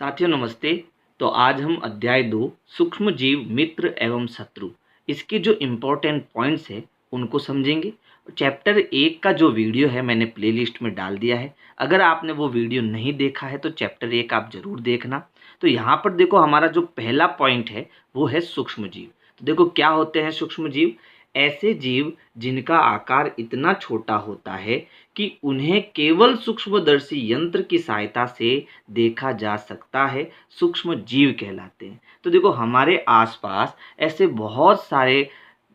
साथियों नमस्ते। तो आज हम अध्याय 2 सूक्ष्म जीव मित्र एवं शत्रु इसके जो इम्पोर्टेंट पॉइंट्स है उनको समझेंगे। चैप्टर 1 का जो वीडियो है मैंने प्लेलिस्ट में डाल दिया है। अगर आपने वो वीडियो नहीं देखा है तो चैप्टर 1 आप ज़रूर देखना। तो यहाँ पर देखो हमारा जो पहला पॉइंट है वो है सूक्ष्म जीव। तो देखो क्या होते हैं सूक्ष्म जीव। ऐसे जीव जिनका आकार इतना छोटा होता है कि उन्हें केवल सूक्ष्मदर्शी यंत्र की सहायता से देखा जा सकता है, सूक्ष्म जीव कहलाते हैं। तो देखो हमारे आसपास ऐसे बहुत सारे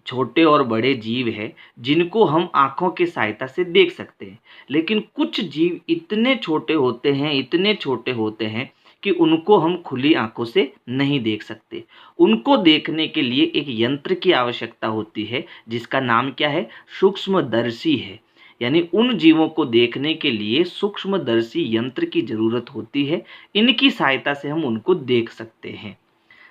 छोटे और बड़े जीव हैं जिनको हम आँखों की सहायता से देख सकते हैं। लेकिन कुछ जीव इतने छोटे होते हैं कि उनको हम खुली आँखों से नहीं देख सकते। उनको देखने के लिए एक यंत्र की आवश्यकता होती है जिसका नाम क्या है? सूक्ष्मदर्शी है। यानी उन जीवों को देखने के लिए सूक्ष्मदर्शी यंत्र की ज़रूरत होती है। इनकी सहायता से हम उनको देख सकते हैं।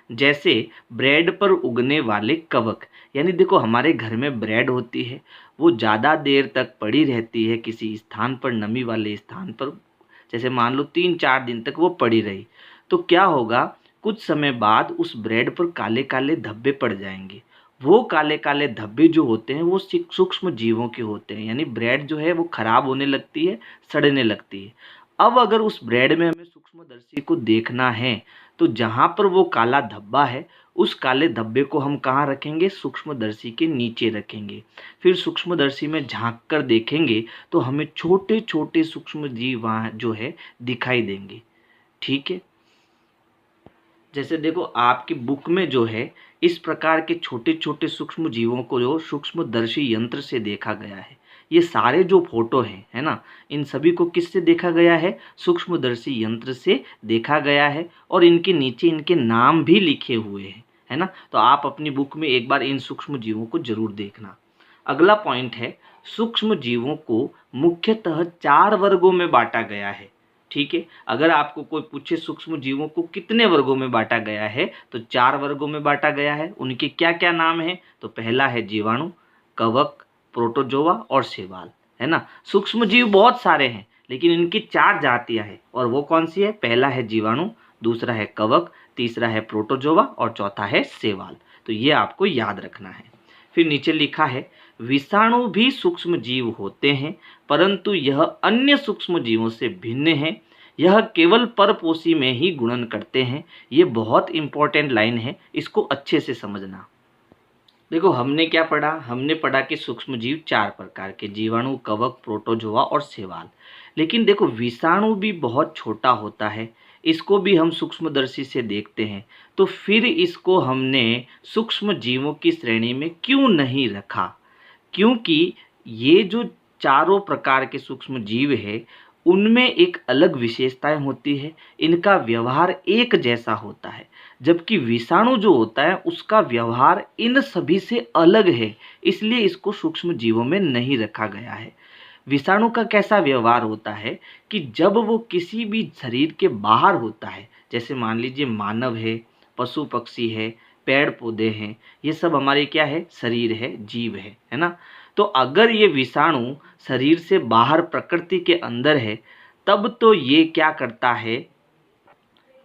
जैसे ब्रेड पर उगने वाले कवक। यानी देखो हमारे घर में ब्रेड होती है, वो ज़्यादा देर तक पड़ी रहती है किसी स्थान पर, नमी वाले स्थान पर। जैसे मान लो 3-4 दिन तक वो पड़ी रही, तो क्या होगा? कुछ समय बाद उस ब्रेड पर काले काले धब्बे पड़ जाएंगे। वो काले काले धब्बे जो होते हैं वो सूक्ष्म जीवों के होते हैं। यानी ब्रेड जो है वो खराब होने लगती है, सड़ने लगती है। अब अगर उस ब्रेड में हमें सूक्ष्मदर्शी को देखना है तो जहाँ पर वो काला धब्बा है उस काले धब्बे को हम कहाँ रखेंगे? सूक्ष्मदर्शी के नीचे रखेंगे। फिर सूक्ष्मदर्शी में झांक कर देखेंगे तो हमें छोटे छोटे सूक्ष्म जीव वहाँ जो है दिखाई देंगे। ठीक है। जैसे देखो आपकी बुक में जो है इस प्रकार के छोटे छोटे सूक्ष्म जीवों को जो सूक्ष्मदर्शी यंत्र से देखा गया है। ये सारे जो फोटो हैं, है ना, इन सभी को किससे देखा गया है? सूक्ष्मदर्शी यंत्र से देखा गया है। और इनके नीचे इनके नाम भी लिखे हुए हैं, है ना। तो आप अपनी बुक में एक बार इन सूक्ष्म जीवों को जरूर देखना। अगला पॉइंट है, सूक्ष्म जीवों को मुख्यतः 4 वर्गों में बांटा गया है। ठीक है। अगर आपको कोई पूछे सूक्ष्म जीवों को कितने वर्गों में बांटा गया है तो 4 वर्गों में बांटा गया है। उनके क्या क्या नाम है? तो पहला है जीवाणु, कवक, प्रोटोजोआ और शैवाल, है ना। सूक्ष्म जीव बहुत सारे हैं लेकिन इनकी 4 जातियां हैं। और वो कौन सी है? पहला है जीवाणु, दूसरा है कवक, तीसरा है प्रोटोजोआ और चौथा है शैवाल। तो ये आपको याद रखना है। फिर नीचे लिखा है, विषाणु भी सूक्ष्म जीव होते हैं परंतु यह अन्य सूक्ष्म जीवों से भिन्न है। यह केवल परपोषी में ही गुणन करते हैं। ये बहुत इंपॉर्टेंट लाइन है, इसको अच्छे से समझना। देखो हमने क्या पढ़ा? हमने पढ़ा कि सूक्ष्म जीव 4 प्रकार के, जीवाणु, कवक, प्रोटोजोआ और शैवाल। लेकिन देखो विषाणु भी बहुत छोटा होता है, इसको भी हम सूक्ष्मदर्शी से देखते हैं। तो फिर इसको हमने सूक्ष्म जीवों की श्रेणी में क्यों नहीं रखा? क्योंकि ये जो चारों प्रकार के सूक्ष्म जीव है उनमें एक अलग विशेषताएं होती है। इनका व्यवहार एक जैसा होता है, जबकि विषाणु जो होता है उसका व्यवहार इन सभी से अलग है। इसलिए इसको सूक्ष्म जीवों में नहीं रखा गया है। विषाणु का कैसा व्यवहार होता है कि जब वो किसी भी शरीर के बाहर होता है, जैसे मान लीजिए मानव है, पशु पक्षी है, पेड़ पौधे हैं, ये सब हमारे क्या है? शरीर है, जीव है ना। तो अगर ये विषाणु शरीर से बाहर प्रकृति के अंदर है तब तो ये क्या करता है?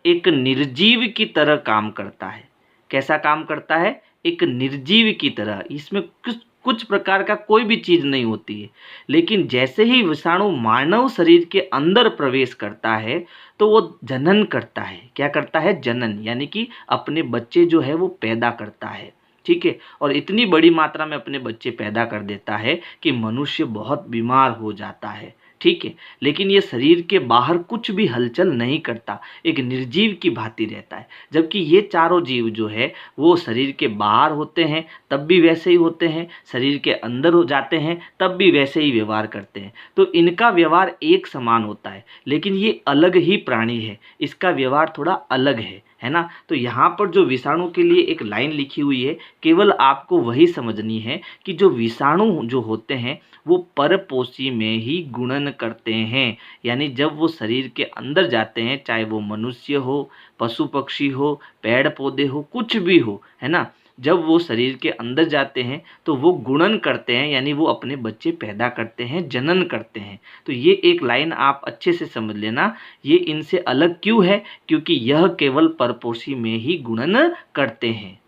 एक निर्जीव की तरह काम करता है। कैसा काम करता है? एक निर्जीव की तरह। इसमें कुछ कुछ प्रकार का कोई भी चीज़ नहीं होती है। लेकिन जैसे ही विषाणु मानव शरीर के अंदर प्रवेश करता है तो वो जनन करता है। क्या करता है? जनन, यानी कि अपने बच्चे जो है वो पैदा करता है। ठीक है। और इतनी बड़ी मात्रा में अपने बच्चे पैदा कर देता है कि मनुष्य बहुत बीमार हो जाता है। ठीक है। लेकिन ये शरीर के बाहर कुछ भी हलचल नहीं करता, एक निर्जीव की भांति रहता है। जबकि ये चारों जीव जो है वो शरीर के बाहर होते हैं तब भी वैसे ही होते हैं, शरीर के अंदर हो जाते हैं तब भी वैसे ही व्यवहार करते हैं। तो इनका व्यवहार एक समान होता है लेकिन ये अलग ही प्राणी है, इसका व्यवहार थोड़ा अलग है ना। तो यहाँ पर जो विषाणु के लिए एक लाइन लिखी हुई है, केवल आपको वही समझनी है कि जो विषाणु जो होते हैं वो परपोषी में ही गुणन करते हैं। यानी जब वो शरीर के अंदर जाते हैं, चाहे वो मनुष्य हो, पशु पक्षी हो, पेड़ पौधे हो, कुछ भी हो, है ना, जब वो शरीर के अंदर जाते हैं तो वो गुणन करते हैं, यानी वो अपने बच्चे पैदा करते हैं, जनन करते हैं। तो ये एक लाइन आप अच्छे से समझ लेना, ये इनसे अलग क्यों है, क्योंकि यह केवल परपोषी में ही गुणन करते हैं।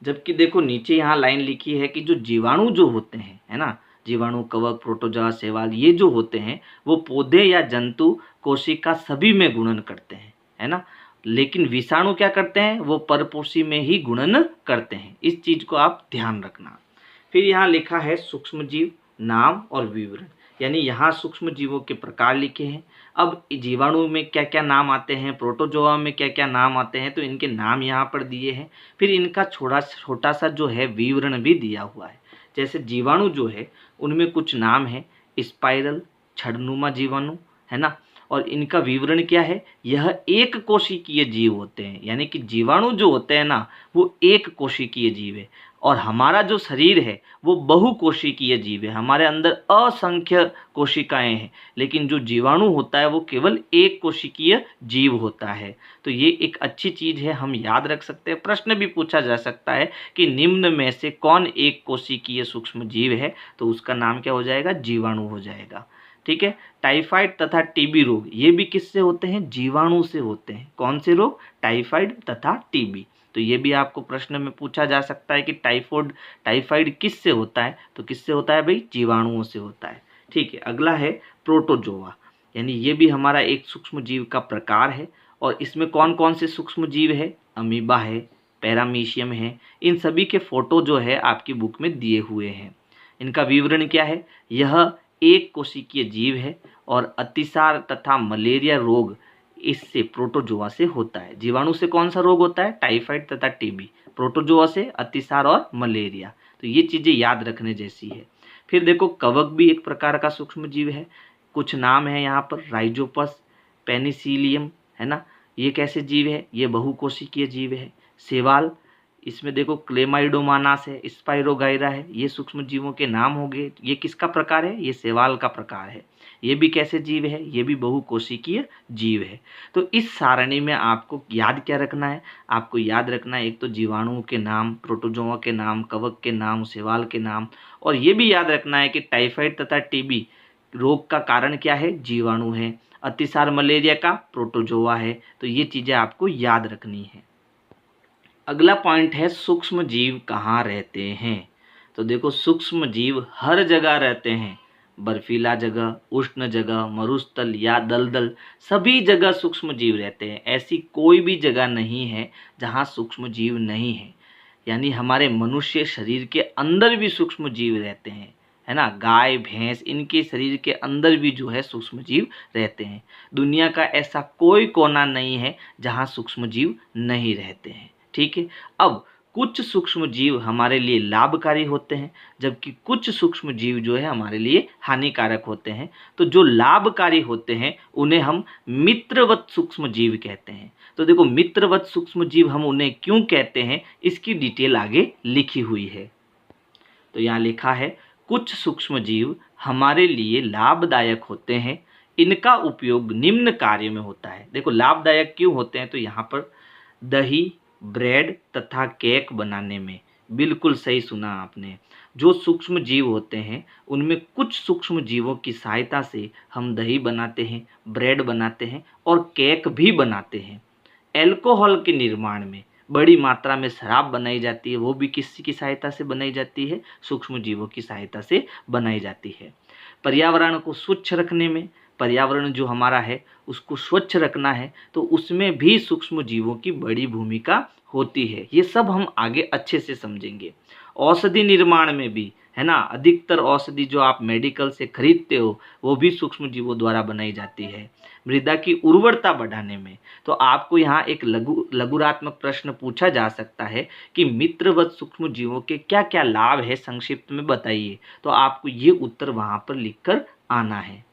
जबकि देखो नीचे यहाँ लाइन लिखी है कि जो जीवाणु जो होते हैं, है ना, जीवाणु, कवक, प्रोटोजोआ, शैवाल, ये जो होते हैं वो पौधे या जंतु, कोशिका सभी में गुणन करते हैं, है ना। लेकिन विषाणु क्या करते हैं, वो परपोषी में ही गुणन करते हैं। इस चीज को आप ध्यान रखना। फिर यहाँ लिखा है सूक्ष्म जीव, नाम और विवरण, यानी यहाँ सूक्ष्म जीवों के प्रकार लिखे हैं। अब जीवाणु में क्या क्या नाम आते हैं, प्रोटोजोआ में क्या क्या नाम आते हैं, तो इनके नाम यहाँ पर दिए हैं। फिर इनका छोटा सा जो है विवरण भी दिया हुआ है। जैसे जीवाणु जो है उनमें कुछ नाम है, स्पाइरल, छड़नुमा जीवाणु, है ना। और इनका विवरण क्या है, यह एक कोशिकीय जीव होते हैं, यानी कि जीवाणु जो होते हैं ना वो एक कोशिकीय जीव है। और हमारा जो शरीर है वो बहुकोशिकीय जीव है, हमारे अंदर असंख्य कोशिकाएं हैं, लेकिन जो जीवाणु होता है वो केवल एक कोशिकीय जीव होता है। तो ये एक अच्छी चीज है, हम याद रख सकते हैं। प्रश्न भी पूछा जा सकता है कि निम्न में से कौन एक कोशिकीय सूक्ष्म जीव है, तो उसका नाम क्या हो जाएगा, जीवाणु हो जाएगा। ठीक है। टाइफाइड तथा टीबी रोग ये भी किससे होते हैं, जीवाणु से होते हैं। कौन से रोग, टाइफाइड तथा टीबी। तो ये भी आपको प्रश्न में पूछा जा सकता है कि टाइफाइड किससे होता है, तो किससे होता है भाई, जीवाणुओं से होता है। ठीक है। अगला है प्रोटोजोआ, यानी ये भी हमारा एक सूक्ष्म जीव का प्रकार है। और इसमें कौन कौन से सूक्ष्म जीव है, अमीबा है, पैरामीशियम है। इन सभी के फोटो जो है आपकी बुक में दिए हुए हैं। इनका विवरण क्या है, यह एक कोशिकीय जीव है और अतिसार तथा मलेरिया रोग इससे प्रोटोजोआ से होता है। जीवाणु से कौन सा रोग होता है, टाइफाइड तथा टीबी, प्रोटोजोआ से अतिसार और मलेरिया। तो ये चीजें याद रखने जैसी है। फिर देखो कवक भी एक प्रकार का सूक्ष्म जीव है। कुछ नाम है यहाँ पर, राइजोपस, पेनिसिलियम, है ना। ये कैसे जीव है, ये बहुकोशिकीय जीव है। शैवाल, इसमें देखो क्लेमाइडोमानास है, स्पाइरोगाइरा है, ये सूक्ष्म जीवों के नाम हो गए। ये किसका प्रकार है, ये शैवाल का प्रकार है। ये भी कैसे जीव है, ये भी बहुकोशिकीय जीव है। तो इस सारणी में आपको याद क्या रखना है, आपको याद रखना है एक तो जीवाणुओं के नाम, प्रोटोजोआ के नाम, कवक के नाम, शैवाल के नाम। और ये भी याद रखना है कि टाइफाइड तथा टीबी रोग का कारण क्या है, जीवाणु है। अतिसार मलेरिया का प्रोटोजोआ है। तो ये चीजें आपको याद रखनी है। अगला पॉइंट है सूक्ष्म जीव कहाँ रहते हैं। तो देखो सूक्ष्म जीव हर जगह रहते हैं, बर्फीला जगह, उष्ण जगह, मरुस्थल या दलदल, सभी जगह सूक्ष्म जीव रहते हैं। ऐसी कोई भी जगह नहीं है जहाँ सूक्ष्म जीव नहीं है। यानी हमारे मनुष्य शरीर के अंदर भी सूक्ष्म जीव रहते हैं, है ना। गाय, भैंस, इनके शरीर के अंदर भी जो है सूक्ष्म जीव रहते हैं। दुनिया का ऐसा कोई कोना नहीं है जहाँ सूक्ष्म जीव नहीं रहते हैं। ठीक है। अब कुछ सूक्ष्म जीव हमारे लिए लाभकारी होते हैं, जबकि कुछ सूक्ष्म जीव जो है हमारे लिए हानिकारक होते हैं। तो जो लाभकारी होते हैं उन्हें हम मित्रवत सूक्ष्म जीव कहते हैं। तो देखो मित्रवत सूक्ष्म जीव हम उन्हें क्यों कहते हैं, इसकी डिटेल आगे लिखी हुई है। तो यहाँ लिखा है, कुछ सूक्ष्म जीव हमारे लिए लाभदायक होते हैं। इनका उपयोग निम्न कार्य में होता है। देखो लाभदायक क्यों होते हैं, तो यहाँ पर दही, ब्रेड तथा केक बनाने में, बिल्कुल सही सुना आपने। जो सूक्ष्म जीव होते हैं उनमें कुछ सूक्ष्म जीवों की सहायता से हम दही बनाते हैं, ब्रेड बनाते हैं और केक भी बनाते हैं। एल्कोहल के निर्माण में बड़ी मात्रा में शराब बनाई जाती है, वो भी किसी की सहायता से बनाई जाती है, सूक्ष्म जीवों की सहायता से बनाई जाती है। पर्यावरण को स्वच्छ रखने में, पर्यावरण जो हमारा है उसको स्वच्छ रखना है, तो उसमें भी सूक्ष्म जीवों की बड़ी भूमिका होती है। ये सब हम आगे अच्छे से समझेंगे। औषधि निर्माण में भी, है ना, अधिकतर औषधि जो आप मेडिकल से खरीदते हो वो भी सूक्ष्म जीवों द्वारा बनाई जाती है। मृदा की उर्वरता बढ़ाने में, तो आपको यहाँ एक लघुरात्मक प्रश्न पूछा जा सकता है कि मित्रवत सूक्ष्म जीवों के क्या क्या लाभ है, संक्षिप्त में बताइए। तो आपको ये उत्तर वहाँ पर लिखकर आना है।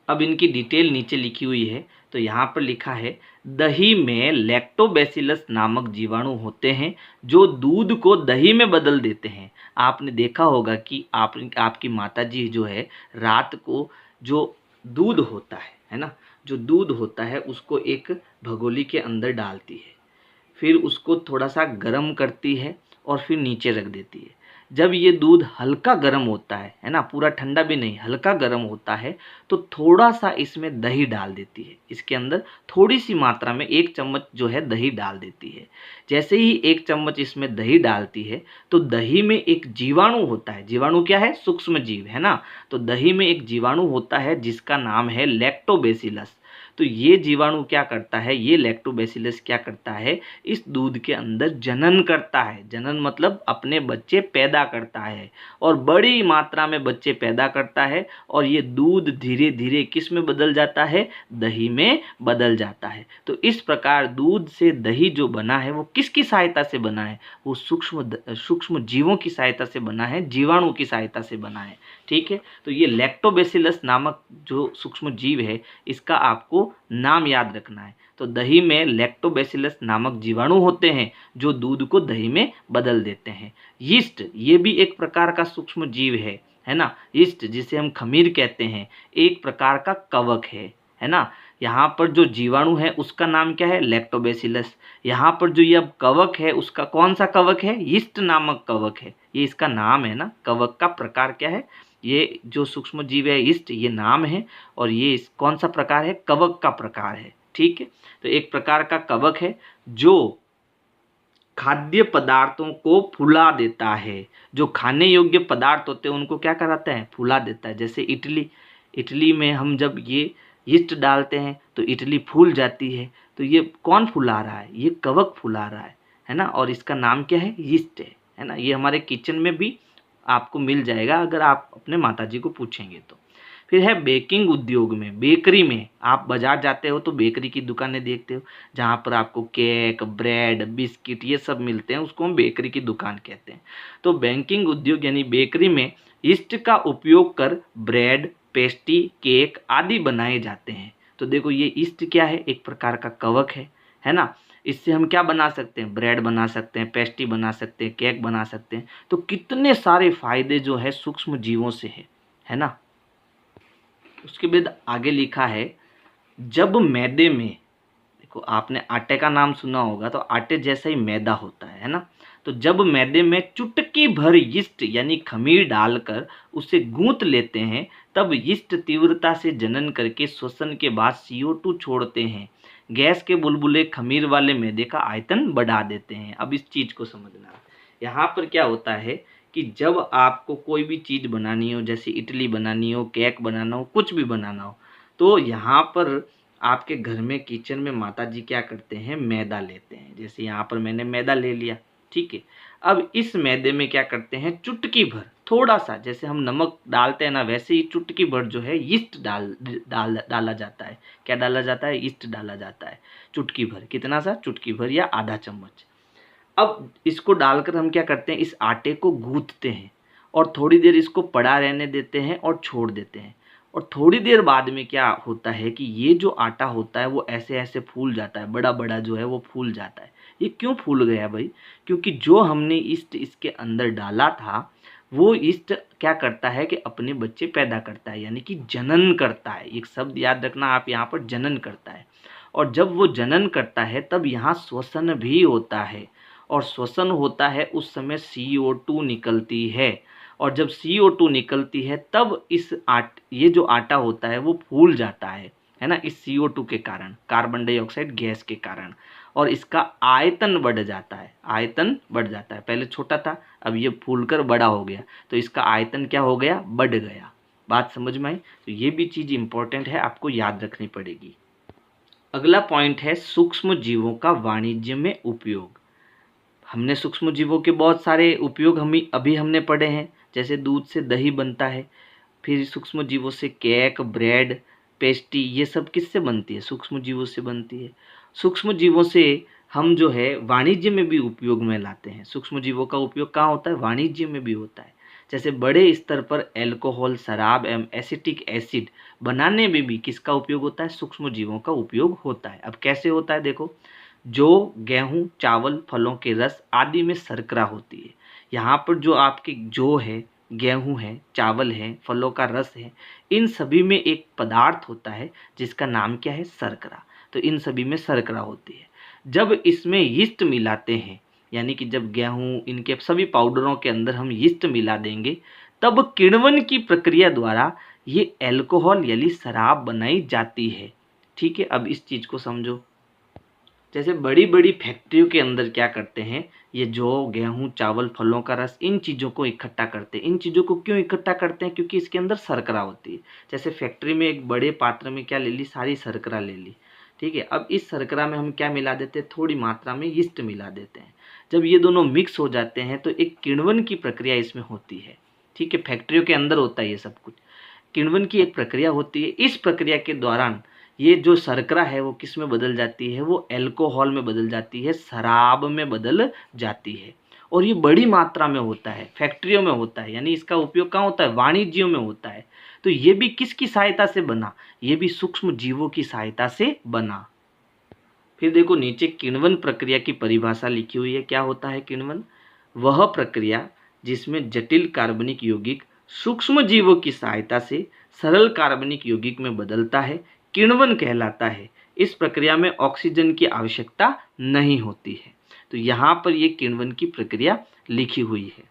अब इनकी डिटेल नीचे लिखी हुई है। तो यहाँ पर लिखा है, दही में लैक्टोबैसिलस नामक जीवाणु होते हैं जो दूध को दही में बदल देते हैं। आपने देखा होगा कि आपकी माताजी जो है रात को जो दूध होता है ना, जो दूध होता है उसको एक भगोनी के अंदर डालती है। फिर उसको थोड़ा सा गर्म करती है और फिर नीचे रख देती है। जब ये दूध हल्का गर्म होता है ना, पूरा ठंडा भी नहीं, हल्का गर्म होता है, तो थोड़ा सा इसमें दही डाल देती है। इसके अंदर थोड़ी सी मात्रा में 1 चम्मच जो है दही डाल देती है। जैसे ही 1 चम्मच इसमें दही डालती है तो दही में एक जीवाणु होता है। जीवाणु क्या है? सूक्ष्म जीव, है ना। तो दही में एक जीवाणु होता है जिसका नाम है लैक्टोबैसिलस। तो ये जीवाणु क्या करता है, ये लैक्टोबैसिलस क्या करता है, इस दूध के अंदर जनन करता है। जनन मतलब अपने बच्चे पैदा करता है, और बड़ी मात्रा में बच्चे पैदा करता है, और ये दूध धीरे धीरे किस में बदल जाता है? दही में बदल जाता है। तो इस प्रकार दूध से दही जो बना है वो किसकी सहायता से बना है? वो सूक्ष्म जीवों की सहायता से बना है, जीवाणु की सहायता से बना है। ठीक है, तो ये लैक्टोबैसिलस नामक जो सूक्ष्म जीव है, इसका आपको नाम याद रखना है। तो दही में लैक्टोबैसिलस नामक जीवाणु होते हैं जो दूध को दही में बदल देते हैं। यीस्ट, ये भी एक प्रकार का सूक्ष्म जीव है ना। यीस्ट जिसे हम खमीर कहते हैं, एक प्रकार का कवक है ना। यहाँ पर जो जीवाणु है उसका नाम क्या है? लैक्टोबैसिलस। यहाँ पर जो ये अब कवक है, उसका कौन सा कवक है? यीस्ट नामक कवक है। ये इसका नाम है ना। कवक का प्रकार क्या है? ये जो सूक्ष्म जीव है यीस्ट, ये नाम है, और ये कौन सा प्रकार है? कवक का प्रकार है। ठीक है, तो एक प्रकार का कवक है जो खाद्य पदार्थों को फुला देता है। जो खाने योग्य पदार्थ होते हैं उनको क्या कराता है? फुला देता है। जैसे इडली, इडली में हम जब ये यीस्ट डालते हैं तो इडली फूल जाती है। तो ये कौन फुला रहा है? ये कवक फुला रहा है ना। और इसका नाम क्या है? यीस्ट है ना। ये हमारे किचन में भी आपको मिल जाएगा अगर आप अपने माताजी को पूछेंगे तो। फिर है बेकिंग उद्योग में, बेकरी में। आप बाजार जाते हो तो बेकरी की दुकानें देखते हो जहाँ पर आपको केक, ब्रेड, बिस्किट ये सब मिलते हैं, उसको हम बेकरी की दुकान कहते हैं। तो बेकिंग उद्योग यानी बेकरी में यीस्ट का उपयोग कर ब्रेड, पेस्ट्री, केक आदि बनाए जाते हैं। तो देखो ये यीस्ट क्या है? एक प्रकार का कवक है ना। इससे हम क्या बना सकते हैं? ब्रेड बना सकते हैं, पेस्ट्री बना सकते हैं, केक बना सकते हैं। तो कितने सारे फायदे जो है सूक्ष्म जीवों से है ना। उसके बाद आगे लिखा है, जब मैदे में, देखो आपने आटे का नाम सुना होगा, तो आटे जैसा ही मैदा होता है ना। तो जब मैदे में चुटकी भर यीस्ट यानी खमीर डालकर उसे गूंथ लेते हैं, तब यीस्ट तीव्रता से जनन करके श्वसन के बाद CO2 छोड़ते हैं। गैस के बुलबुले खमीर वाले मैदे का आयतन बढ़ा देते हैं। अब इस चीज को समझना, यहाँ पर क्या होता है कि जब आपको कोई भी चीज़ बनानी हो, जैसे इडली बनानी हो, केक बनाना हो, कुछ भी बनाना हो, तो यहाँ पर आपके घर में किचन में माताजी क्या करते हैं? मैदा लेते हैं। जैसे यहाँ पर मैंने मैदा ले लिया, ठीक है। अब इस मैदे में क्या करते हैं? चुटकी भर, थोड़ा सा, जैसे हम नमक डालते हैं ना, वैसे ही चुटकी भर जो है यीस्ट डाला जाता है। क्या डाला जाता है? यीस्ट डाला जाता है। चुटकी भर, कितना सा? चुटकी भर या आधा चम्मच। अब इसको डालकर हम क्या करते हैं? इस आटे को गूंथते हैं और थोड़ी देर इसको पड़ा रहने देते हैं और छोड़ देते हैं। और थोड़ी देर बाद में क्या होता है कि ये जो आटा होता है वो ऐसे ऐसे फूल जाता है, बड़ा बड़ा जो है वो फूल जाता है। ये क्यों फूल गया भाई? क्योंकि जो हमने ईस्ट इसके अंदर डाला था, वो ईस्ट क्या करता है कि अपने बच्चे पैदा करता है, यानी कि जनन करता है। एक शब्द याद रखना आप, यहाँ पर जनन करता है। और जब वो जनन करता है तब यहाँ श्वसन भी होता है, और श्वसन होता है उस समय CO2 निकलती है। और जब CO2 निकलती है तब ये जो आटा होता है वो फूल जाता है ना, इस CO2 के कारण, कार्बन डाइऑक्साइड गैस के कारण। और इसका आयतन बढ़ जाता है, आयतन बढ़ जाता है। पहले छोटा था, अब ये फूलकर बड़ा हो गया, तो इसका आयतन क्या हो गया? बढ़ गया। बात समझ में आई? तो ये भी चीज़ इंपॉर्टेंट है, आपको याद रखनी पड़ेगी। अगला पॉइंट है सूक्ष्म जीवों का वाणिज्य में उपयोग। हमने सूक्ष्म जीवों के बहुत सारे उपयोग अभी हमने पढ़े हैं। जैसे दूध से दही बनता है, फिर सूक्ष्म जीवों से केक, ब्रेड, पेस्ट्री, ये सब किससे बनती है? सूक्ष्म जीवों से बनती है। सूक्ष्म जीवों से हम जो है वाणिज्य में भी उपयोग में लाते हैं। सूक्ष्म जीवों का उपयोग कहाँ होता है? वाणिज्य में भी होता है। जैसे बड़े स्तर पर अल्कोहल, शराब एवं एसिटिक एसिड बनाने में भी किसका उपयोग होता है? सूक्ष्म जीवों का उपयोग होता है। अब कैसे होता है देखो, जो गेहूँ, चावल, फलों के रस आदि में शर्करा होती है। यहाँ पर जो आपके जो है, गेहूँ है, चावल है, फलों का रस है, इन सभी में एक पदार्थ होता है जिसका नाम क्या है? शर्करा। तो इन सभी में शर्करा होती है। जब इसमें यीस्ट मिलाते हैं, यानी कि जब गेहूँ इनके सभी पाउडरों के अंदर हम यीस्ट मिला देंगे, तब किण्वन की प्रक्रिया द्वारा ये अल्कोहल यानी शराब बनाई जाती है। ठीक है, अब इस चीज़ को समझो। जैसे बड़ी बड़ी फैक्ट्रियों के अंदर क्या करते हैं, ये जौ, गेहूँ, चावल, फलों का रस, इन चीज़ों को इकट्ठा करते हैं। इन चीज़ों को क्यों इकट्ठा करते हैं? क्योंकि इसके अंदर शर्करा होती है। जैसे फैक्ट्री में एक बड़े पात्र में क्या ले ली, सारी शर्करा ले ली। ठीक है, अब इस शर्करा में हम क्या मिला देते हैं, थोड़ी मात्रा में यीस्ट मिला देते हैं। जब ये दोनों मिक्स हो जाते हैं तो एक किण्वन की प्रक्रिया इसमें होती है। ठीक है, फैक्ट्रियों के अंदर होता है ये सब कुछ। किण्वन की एक प्रक्रिया होती है। इस प्रक्रिया के दौरान ये जो शर्करा है वो किस में बदल जाती है, वो अल्कोहल में बदल जाती है, शराब में बदल जाती है। और ये बड़ी मात्रा में होता है, फैक्ट्रियों में होता है, यानी इसका उपयोग कहाँ होता है, वाणिज्यों में होता है। तो ये भी किसकी सहायता से बना, ये भी सूक्ष्म जीवों की सहायता से बना। फिर देखो नीचे किण्वन प्रक्रिया की परिभाषा लिखी हुई है। क्या होता है किण्वन? वह प्रक्रिया जिसमें जटिल कार्बनिक यौगिक सूक्ष्म जीवों की सहायता से सरल कार्बनिक यौगिक में बदलता है, किण्वन कहलाता है। इस प्रक्रिया में ऑक्सीजन की आवश्यकता नहीं होती है। तो यहाँ पर ये किण्वन की प्रक्रिया लिखी हुई है।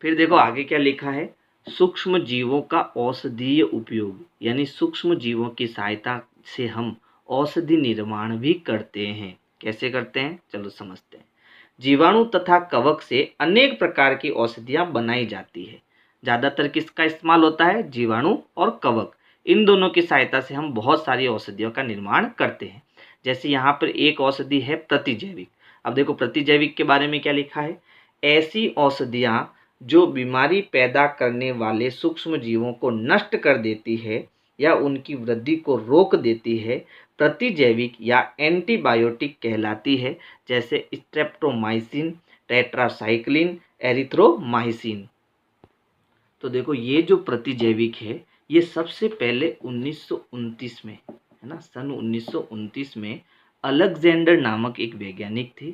फिर देखो आगे क्या लिखा है, सूक्ष्म जीवों का औषधीय उपयोग, यानी सूक्ष्म जीवों की सहायता से हम औषधि निर्माण भी करते हैं। कैसे करते हैं, चलो समझते हैं। जीवाणु तथा कवक से अनेक प्रकार की औषधियाँ बनाई जाती है। ज़्यादातर किसका इस्तेमाल होता है, जीवाणु और कवक। इन दोनों की सहायता से हम बहुत सारी औषधियों का निर्माण करते हैं। जैसे यहाँ पर एक औषधि है प्रतिजैविक। अब देखो प्रतिजैविक के बारे में क्या लिखा है, ऐसी औषधियाँ जो बीमारी पैदा करने वाले सूक्ष्म जीवों को नष्ट कर देती है या उनकी वृद्धि को रोक देती है, प्रतिजैविक या एंटीबायोटिक कहलाती है। जैसे स्ट्रेप्टोमाइसिन, टेट्रासाइक्लिन, एरिथ्रोमाइसिन। तो देखो ये जो प्रतिजैविक है ये सबसे पहले 1929 में, है ना, सन 1929 में अलेक्जेंडर नामक एक वैज्ञानिक थे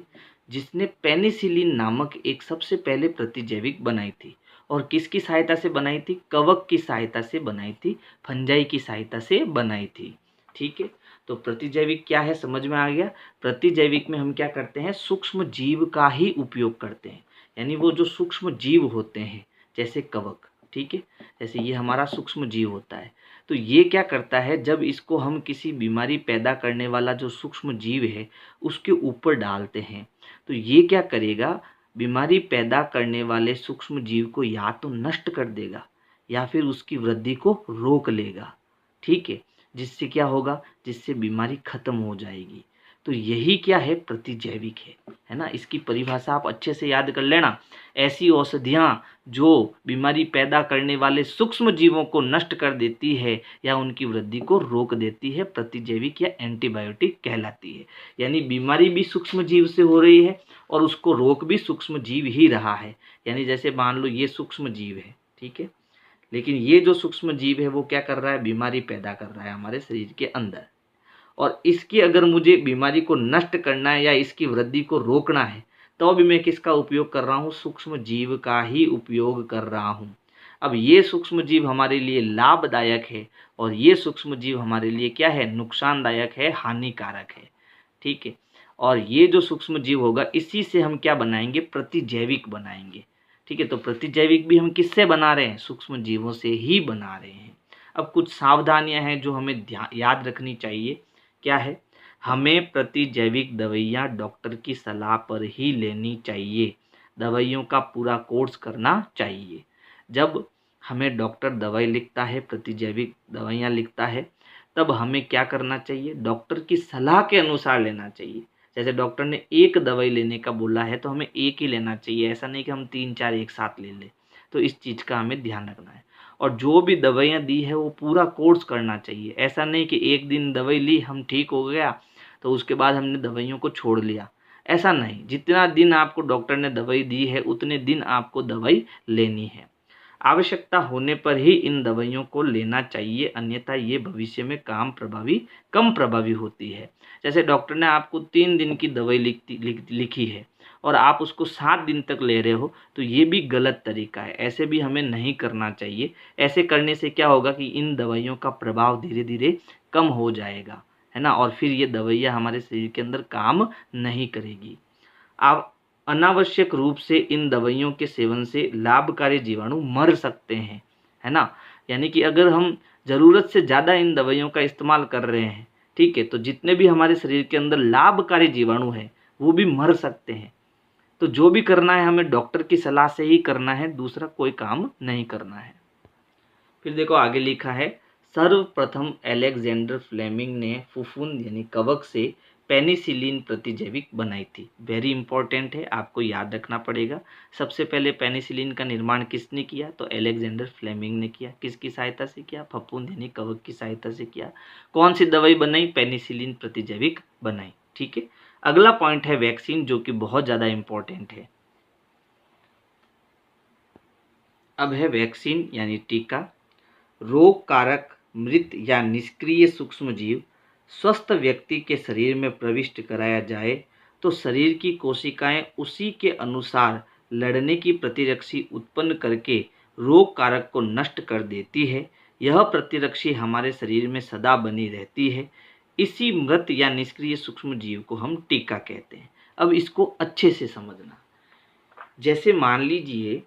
जिसने पेनिसिलिन नामक एक सबसे पहले प्रतिजैविक बनाई थी। और किसकी सहायता से बनाई थी, कवक की सहायता से बनाई थी, फंजाई की सहायता से बनाई थी। ठीक है, तो प्रतिजैविक क्या है समझ में आ गया। प्रतिजैविक में हम क्या करते हैं, सूक्ष्म जीव का ही उपयोग करते हैं, यानी वो जो सूक्ष्म जीव होते हैं जैसे कवक, ठीक है, जैसे ये हमारा सूक्ष्म जीव होता है, तो ये क्या करता है, जब इसको हम किसी बीमारी पैदा करने वाला जो सूक्ष्म जीव है उसके ऊपर डालते हैं, तो ये क्या करेगा, बीमारी पैदा करने वाले सूक्ष्म जीव को या तो नष्ट कर देगा या फिर उसकी वृद्धि को रोक लेगा। ठीक है, जिससे क्या होगा, जिससे बीमारी खत्म हो जाएगी। तो यही क्या है, प्रतिजैविक है ना। इसकी परिभाषा आप अच्छे से याद कर लेना। ऐसी औषधियाँ जो बीमारी पैदा करने वाले सूक्ष्म जीवों को नष्ट कर देती है या उनकी वृद्धि को रोक देती है, प्रतिजैविक या एंटीबायोटिक कहलाती है। यानी बीमारी भी सूक्ष्म जीव से हो रही है और उसको रोक भी सूक्ष्म जीव ही रहा है। यानी जैसे मान लो ये सूक्ष्म जीव है, ठीक है, लेकिन ये जो सूक्ष्म जीव है वो क्या कर रहा है, बीमारी पैदा कर रहा है हमारे शरीर के अंदर। और इसकी अगर मुझे बीमारी को नष्ट करना है या इसकी वृद्धि को रोकना है तो भी मैं किसका उपयोग कर रहा हूँ, सूक्ष्म जीव का ही उपयोग कर रहा हूँ। अब ये सूक्ष्म जीव हमारे लिए लाभदायक है और ये सूक्ष्म जीव हमारे लिए क्या है, नुकसानदायक है, हानिकारक है। ठीक है, और ये जो सूक्ष्म जीव होगा इसी से हम क्या बनाएंगे, प्रतिजैविक बनाएंगे। ठीक है, तो प्रतिजैविक भी हम किससे बना रहे हैं, सूक्ष्म जीवों से ही बना रहे हैं। अब कुछ सावधानियां हैं जो हमें याद रखनी चाहिए। क्या है, हमें प्रतिजैविक दवाइयाँ डॉक्टर की सलाह पर ही लेनी चाहिए। दवाइयों का पूरा कोर्स करना चाहिए। जब हमें डॉक्टर दवाई लिखता है, प्रतिजैविक दवाइयाँ लिखता है, तब हमें क्या करना चाहिए, डॉक्टर की सलाह के अनुसार लेना चाहिए। जैसे डॉक्टर ने एक दवाई लेने का बोला है तो हमें एक ही लेना चाहिए, ऐसा नहीं कि हम 3-4 एक साथ ले लें। तो इस चीज़ का हमें ध्यान रखना है। और जो भी दवाइयाँ दी है वो पूरा कोर्स करना चाहिए। ऐसा नहीं कि एक दिन दवाई ली, हम ठीक हो गया तो उसके बाद हमने दवाइयों को छोड़ लिया, ऐसा नहीं। जितना दिन आपको डॉक्टर ने दवाई दी है उतने दिन आपको दवाई लेनी है। आवश्यकता होने पर ही इन दवाइयों को लेना चाहिए, अन्यथा ये भविष्य में कम प्रभावी होती है। जैसे डॉक्टर ने आपको 3 दिन की दवाई लिखी है और आप उसको 7 दिन तक ले रहे हो, तो ये भी गलत तरीका है। ऐसे भी हमें नहीं करना चाहिए। ऐसे करने से क्या होगा कि इन दवाइयों का प्रभाव धीरे धीरे कम हो जाएगा, है ना, और फिर ये दवाइयाँ हमारे शरीर के अंदर काम नहीं करेगी। आप अनावश्यक रूप से इन दवाइयों के सेवन से लाभकारी जीवाणु मर सकते हैं, है ना। यानी कि अगर हम ज़रूरत से ज़्यादा इन दवाइयों का इस्तेमाल कर रहे हैं, ठीक है, तो जितने भी हमारे शरीर के अंदर लाभकारी जीवाणु हैं वो भी मर सकते हैं। तो जो भी करना है हमें डॉक्टर की सलाह से ही करना है, दूसरा कोई काम नहीं करना है। फिर देखो आगे लिखा है, सर्वप्रथम अलेक्जेंडर फ्लेमिंग ने फफूंद यानी कवक से पेनिसिलिन प्रतिजैविक बनाई थी। वेरी इंपॉर्टेंट है, आपको याद रखना पड़ेगा। सबसे पहले पेनिसिलिन का निर्माण किसने किया? तो अलेक्जेंडर फ्लेमिंग ने किया। किसकी सहायता से किया? फफूंद यानी कवक की सहायता से किया। कौन सी दवाई बनाई? पेनिसिलिन प्रतिजैविक बनाई। ठीक है, अगला पॉइंट है वैक्सीन, जो कि बहुत ज़्यादा इंपॉर्टेंट है। अब है वैक्सीन यानी टीका। रोग कारक मृत या निष्क्रिय सूक्ष्मजीव स्वस्थ व्यक्ति के शरीर में प्रविष्ट कराया जाए तो शरीर की कोशिकाएं उसी के अनुसार लड़ने की प्रतिरक्षी उत्पन्न करके रोग कारक को नष्ट कर देती है। यह प्रतिरक्षी हमारे शरीर में सदा बनी रहती है। इसी मृत या निष्क्रिय सूक्ष्मजीव को हम टीका कहते हैं। अब इसको अच्छे से समझना। जैसे मान लीजिए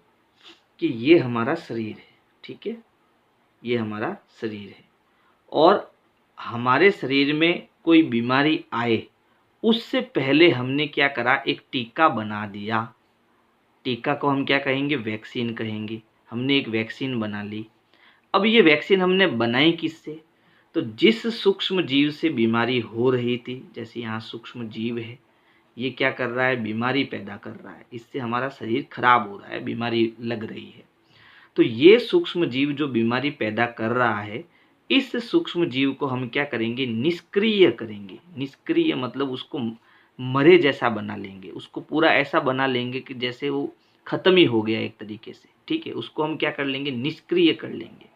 कि ये हमारा शरीर है, ठीक है, ये हमारा शरीर है और हमारे शरीर में कोई बीमारी आए उससे पहले हमने क्या करा? एक टीका बना दिया। टीका को हम क्या कहेंगे? वैक्सीन कहेंगे। हमने एक वैक्सीन बना ली। अब ये वैक्सीन हमने बनाई किससे? तो जिस सूक्ष्म जीव से बीमारी हो रही थी, जैसे यहाँ सूक्ष्म जीव है, ये क्या कर रहा है? बीमारी पैदा कर रहा है, इससे हमारा शरीर खराब हो रहा है, बीमारी लग रही है। तो ये सूक्ष्म जीव जो बीमारी पैदा कर रहा है, इस सूक्ष्म जीव को हम क्या करेंगे? निष्क्रिय करेंगे। निष्क्रिय मतलब उसको मरे जैसा बना लेंगे, उसको पूरा ऐसा बना लेंगे कि जैसे वो खत्म ही हो गया एक तरीके से। ठीक है, उसको हम क्या कर लेंगे? निष्क्रिय कर लेंगे।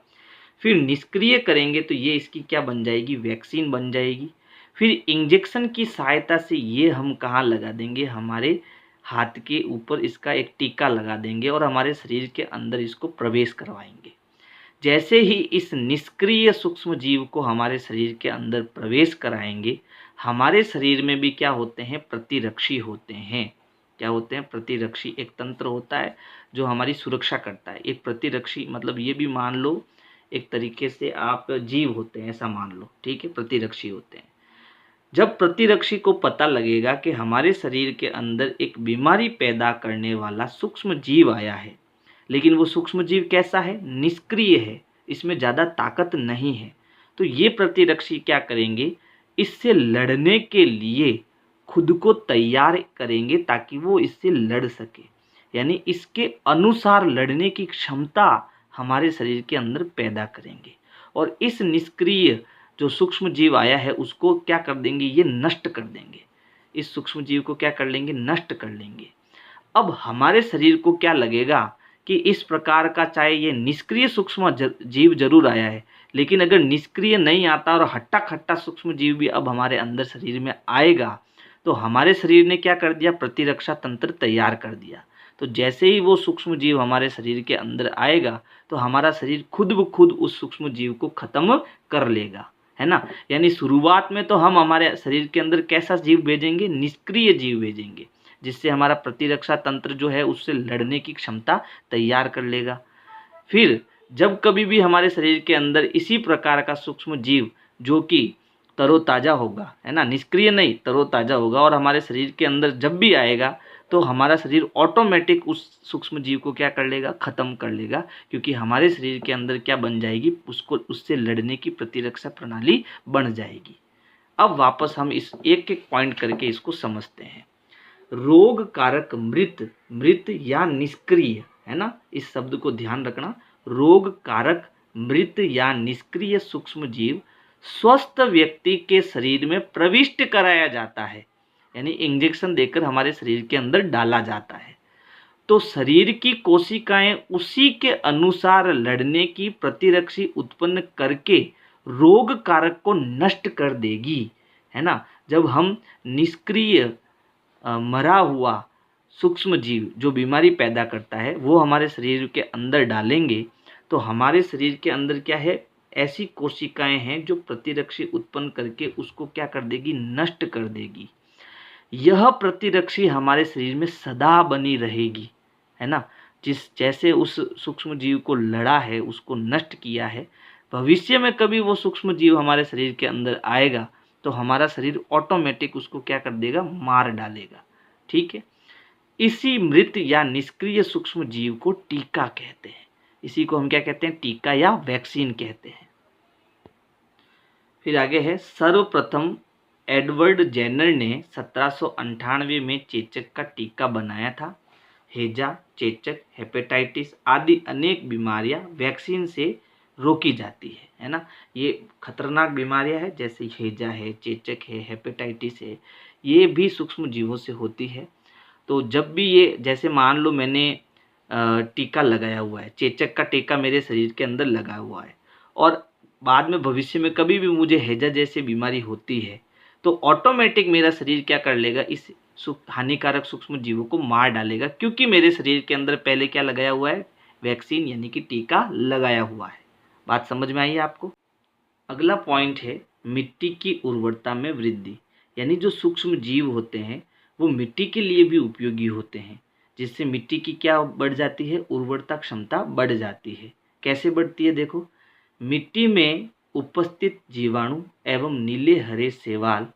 फिर निष्क्रिय करेंगे तो ये इसकी क्या बन जाएगी? वैक्सीन बन जाएगी। फिर इंजेक्शन की सहायता से ये हम कहाँ लगा देंगे? हमारे हाथ के ऊपर इसका एक टीका लगा देंगे और हमारे शरीर के अंदर इसको प्रवेश करवाएंगे। जैसे ही इस निष्क्रिय सूक्ष्म जीव को हमारे शरीर के अंदर प्रवेश कराएंगे, हमारे शरीर में भी क्या होते हैं? प्रतिरक्षी होते हैं। क्या होते हैं? प्रतिरक्षी। एक तंत्र होता है जो हमारी सुरक्षा करता है। एक प्रतिरक्षी मतलब ये भी मान लो एक तरीके से आप जीव होते हैं, ऐसा मान लो। ठीक है, प्रतिरक्षी होते हैं। जब प्रतिरक्षी को पता लगेगा कि हमारे शरीर के अंदर एक बीमारी पैदा करने वाला सूक्ष्म जीव आया है, लेकिन वो सूक्ष्म जीव कैसा है? निष्क्रिय है, इसमें ज़्यादा ताकत नहीं है, तो ये प्रतिरक्षी क्या करेंगे? इससे लड़ने के लिए खुद को तैयार करेंगे ताकि वो इससे लड़ सके। यानी इसके अनुसार लड़ने की क्षमता हमारे शरीर के अंदर पैदा करेंगे और इस निष्क्रिय जो सूक्ष्म जीव आया है उसको क्या कर देंगे? ये नष्ट कर देंगे। इस सूक्ष्म जीव को क्या कर लेंगे? नष्ट कर लेंगे। अब हमारे शरीर को क्या लगेगा कि इस प्रकार का, चाहे ये निष्क्रिय सूक्ष्म जीव जरूर आया है, लेकिन अगर निष्क्रिय नहीं आता और हट्टा खट्टा सूक्ष्म जीव भी अब हमारे अंदर शरीर में आएगा, तो हमारे शरीर ने क्या कर दिया? प्रतिरक्षा तंत्र तैयार कर दिया। तो जैसे ही वो सूक्ष्म जीव हमारे शरीर के अंदर आएगा तो हमारा शरीर खुद ब खुद उस सूक्ष्म जीव को खत्म कर लेगा, है ना। यानी शुरुआत में तो हम हमारे शरीर के अंदर कैसा जीव भेजेंगे? निष्क्रिय जीव भेजेंगे, जिससे हमारा प्रतिरक्षा तंत्र जो है उससे लड़ने की क्षमता तैयार कर लेगा। फिर जब कभी भी हमारे शरीर के अंदर इसी प्रकार का सूक्ष्म जीव जो कि तरोताज़ा होगा, है ना, निष्क्रिय नहीं तरोताज़ा होगा, और हमारे शरीर के अंदर जब भी आएगा तो हमारा शरीर ऑटोमेटिक उस सूक्ष्म जीव को क्या कर लेगा? ख़त्म कर लेगा, क्योंकि हमारे शरीर के अंदर क्या बन जाएगी? उसको उससे लड़ने की प्रतिरक्षा प्रणाली बन जाएगी। अब वापस हम इस एक एक पॉइंट करके इसको समझते हैं। रोग कारक मृत, मृत या निष्क्रिय, है ना, इस शब्द को ध्यान रखना। रोग कारक मृत या निष्क्रिय सूक्ष्म जीव स्वस्थ व्यक्ति के शरीर में प्रविष्ट कराया जाता है, यानी इंजेक्शन देकर हमारे शरीर के अंदर डाला जाता है। तो शरीर की कोशिकाएं उसी के अनुसार लड़ने की प्रतिरक्षी उत्पन्न करके रोग कारक को नष्ट कर देगी, है ना। जब हम निष्क्रिय मरा हुआ सूक्ष्म जीव जो बीमारी पैदा करता है वो हमारे शरीर के अंदर डालेंगे तो हमारे शरीर के अंदर क्या है? ऐसी कोशिकाएं हैं जो प्रतिरक्षी उत्पन्न करके उसको क्या कर देगी, नष्ट कर देगी। यह प्रतिरक्षी हमारे शरीर में सदा बनी रहेगी, है ना। जैसे उस सूक्ष्म जीव को लड़ा है, उसको नष्ट किया है, भविष्य में कभी वो सूक्ष्म जीव हमारे शरीर के अंदर आएगा तो हमारा शरीर ऑटोमेटिक उसको क्या कर देगा, मार डालेगा। ठीक है। इसी मृत या निष्क्रिय सूक्ष्म जीव को टीका कहते हैं। इसी को हम क्या कहते हैं, टीका या वैक्सीन कहते हैं। फिर आगे है, सर्वप्रथम एडवर्ड जेनर ने 1798 में चेचक का टीका बनाया था। हैजा, चेचक, हेपेटाइटिस आदि अनेक बीमारियां वैक्सीन से रोकी जाती है ना। ये खतरनाक बीमारियां हैं, जैसे हैजा है, चेचक है, हेपेटाइटिस है, ये भी सूक्ष्म जीवों से होती है। तो जब भी ये, जैसे मान लो मैंने टीका लगाया हुआ है, चेचक का टीका मेरे शरीर के अंदर लगा हुआ है, और बाद में भविष्य में कभी भी मुझे हैजा जैसी बीमारी होती है, तो ऑटोमेटिक मेरा शरीर क्या कर लेगा, इस हानिकारक सूक्ष्म जीवों को मार डालेगा, क्योंकि मेरे शरीर के अंदर पहले क्या लगाया हुआ है, वैक्सीन यानी कि टीका लगाया हुआ है। बात समझ में आई है आपको। अगला पॉइंट है मिट्टी की उर्वरता में वृद्धि। यानी जो सूक्ष्म जीव होते हैं वो मिट्टी के लिए भी उपयोगी होते हैं, जिससे मिट्टी की क्या बढ़ जाती है, उर्वरता क्षमता बढ़ जाती है। कैसे बढ़ती है, देखो, मिट्टी में उपस्थित जीवाणु एवं नीले हरे शैवाल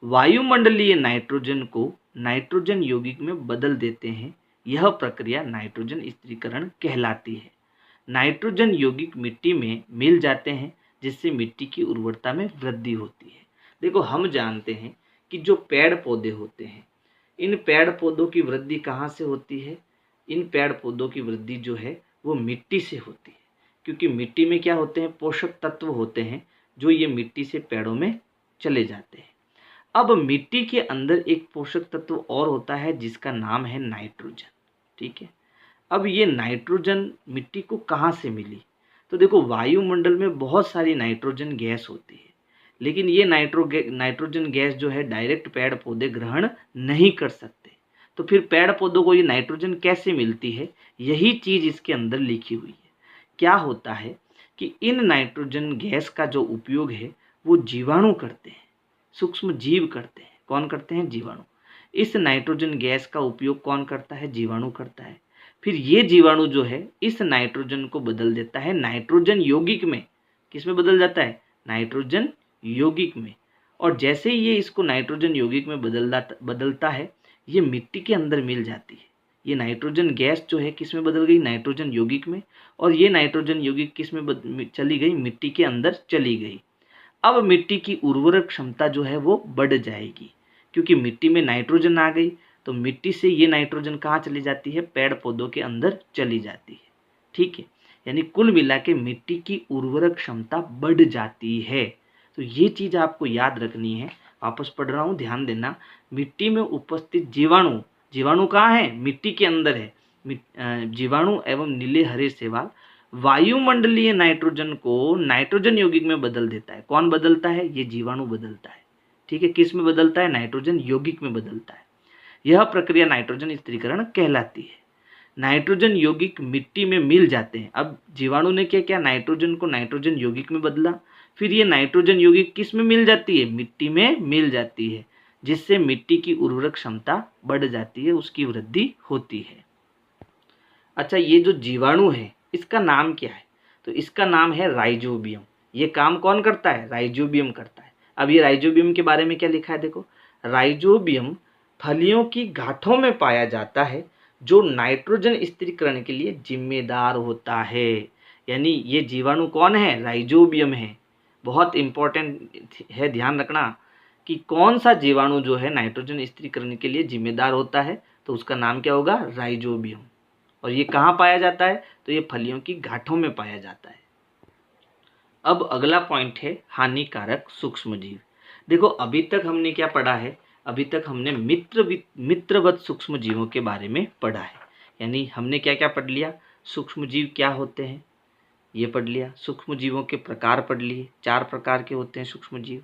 वायुमंडलीय नाइट्रोजन को नाइट्रोजन यौगिक में बदल देते हैं। यह प्रक्रिया नाइट्रोजन स्थिरीकरण कहलाती है। नाइट्रोजन यौगिक मिट्टी में मिल जाते हैं, जिससे मिट्टी की उर्वरता में वृद्धि होती है। देखो, हम जानते हैं कि जो पेड़ पौधे होते हैं, इन पेड़ पौधों की वृद्धि कहाँ से होती है, इन पेड़ पौधों की वृद्धि जो है वो मिट्टी से होती है, क्योंकि मिट्टी में क्या होते हैं, पोषक तत्व होते हैं, जो ये मिट्टी से पेड़ों में चले जाते हैं। अब मिट्टी के अंदर एक पोषक तत्व और होता है जिसका नाम है नाइट्रोजन। ठीक है। अब ये नाइट्रोजन मिट्टी को कहाँ से मिली, तो देखो, वायुमंडल में बहुत सारी नाइट्रोजन गैस होती है, लेकिन ये नाइट्रोजन गैस जो है डायरेक्ट पेड़ पौधे ग्रहण नहीं कर सकते। तो फिर पेड़ पौधों को ये नाइट्रोजन कैसे मिलती है, यही चीज़ इसके अंदर लिखी हुई है। क्या होता है कि इन नाइट्रोजन गैस का जो उपयोग है वो जीवाणु करते हैं, सूक्ष्म जीव करते हैं। कौन करते हैं, जीवाणु। इस नाइट्रोजन गैस का उपयोग कौन करता है, जीवाणु करता है। फिर ये जीवाणु जो है इस नाइट्रोजन को बदल देता है नाइट्रोजन यौगिक में। किस में बदल जाता है, नाइट्रोजन यौगिक में। और जैसे ही ये इसको नाइट्रोजन यौगिक में बदलता है, ये मिट्टी के अंदर मिल जाती है। ये नाइट्रोजन गैस जो है किस में बदल गई, नाइट्रोजन यौगिक में, और ये नाइट्रोजन यौगिक किस में चली गई, मिट्टी के अंदर चली गई। अब मिट्टी की उर्वरक क्षमता जो है वो बढ़ जाएगी, क्योंकि मिट्टी में नाइट्रोजन आ गई, तो मिट्टी से ये नाइट्रोजन कहाँ चली जाती है, पेड़ पौधों के अंदर चली जाती है। ठीक है। यानी कुल मिला के मिट्टी की उर्वरक क्षमता बढ़ जाती है। तो ये चीज़ आपको याद रखनी है। वापस पढ़ रहा हूँ, ध्यान देना। मिट्टी में उपस्थित जीवाणु, जीवाणु कहाँ है, मिट्टी के अंदर है। जीवाणु एवं नीले हरे शैवाल वायुमंडलीय नाइट्रोजन को नाइट्रोजन यौगिक में बदल देता है। कौन बदलता है, ये जीवाणु बदलता है। ठीक है। किस में बदलता है, नाइट्रोजन यौगिक में बदलता है। यह प्रक्रिया नाइट्रोजन स्थिरीकरण कहलाती है। नाइट्रोजन यौगिक मिट्टी में मिल जाते हैं। अब जीवाणु ने क्या किया, नाइट्रोजन को नाइट्रोजन यौगिक में बदला, फिर ये नाइट्रोजन यौगिक किस में मिल जाती है, मिट्टी में मिल जाती है, जिससे मिट्टी की उर्वरक क्षमता बढ़ जाती है, उसकी वृद्धि होती है। अच्छा, ये जो जीवाणु है इसका नाम क्या है, तो इसका नाम है राइजोबियम। ये काम कौन करता है, राइजोबियम करता है। अब ये राइजोबियम के बारे में क्या लिखा है, देखो, राइजोबियम फलियों की गांठों में पाया जाता है, जो नाइट्रोजन स्थिरीकरण के लिए जिम्मेदार होता है। यानी ये जीवाणु कौन है, राइजोबियम है। बहुत इंपॉर्टेंट है, ध्यान रखना कि कौन सा जीवाणु जो है नाइट्रोजन स्थिरीकरण के लिए जिम्मेदार होता है, तो उसका नाम क्या होगा, राइजोबियम। और ये कहाँ पाया जाता है, तो ये फलियों की गांठों में पाया जाता है। अब अगला पॉइंट है हानिकारक सूक्ष्मजीव। देखो, अभी तक हमने क्या पढ़ा है, अभी तक हमने मित्रवत सूक्ष्मजीवों के बारे में पढ़ा है। यानी हमने क्या क्या पढ़ लिया, सूक्ष्मजीव क्या होते हैं ये पढ़ लिया, सूक्ष्मजीवों के प्रकार पढ़ लिए, 4 प्रकार के होते हैं सूक्ष्मजीव।